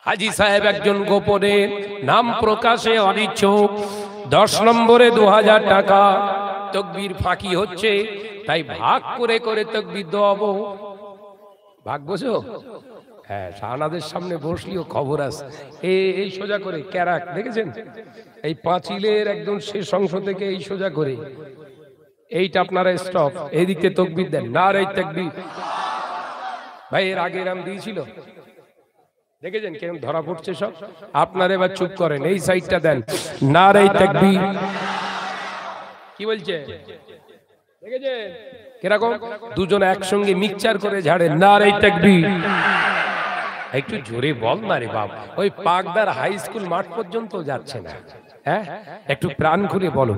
হাজি সাহেব একজন গোপনে, নাম প্রকাশে অনিচ্ছুক। 10 নম্বরে 2000 টাকা। তাকবীর ফাঁকি হচ্ছে, তাই ভাগ করে করে তাকবীর দেওয়াবো। ভাগ বোঝো? হ্যাঁ, শাহনাদের সামনে বসলিও খবর আছে। এই সোজা করে ক্যারাক দেখেছেন? এই পাঁচিলের একদম শেষ অংশ থেকে এই সোজা করে এইটা আপনারা স্টপ, এই দিকে তাকবীর দেন, নারে তাকবীর। ভাই এর আগে এরকম দিয়েছিল, দেখেছেন কেমন ধরা পড়ছে সব? আপনারা এবার চুপ করেন, এই সাইডটা দেন, নারে তাকবীর। কি বলছে দেখেছেন কিরকম? দুজন একসঙ্গে মিক্সচার করে ঝাড়ে, নারে তাকবীর। একটু জোরে বল না রে বাপ, ওই পাকদার হাই স্কুল মাঠ পর্যন্ত যাচ্ছে না। হ্যাঁ, একটু প্রাণ খুলে বলো,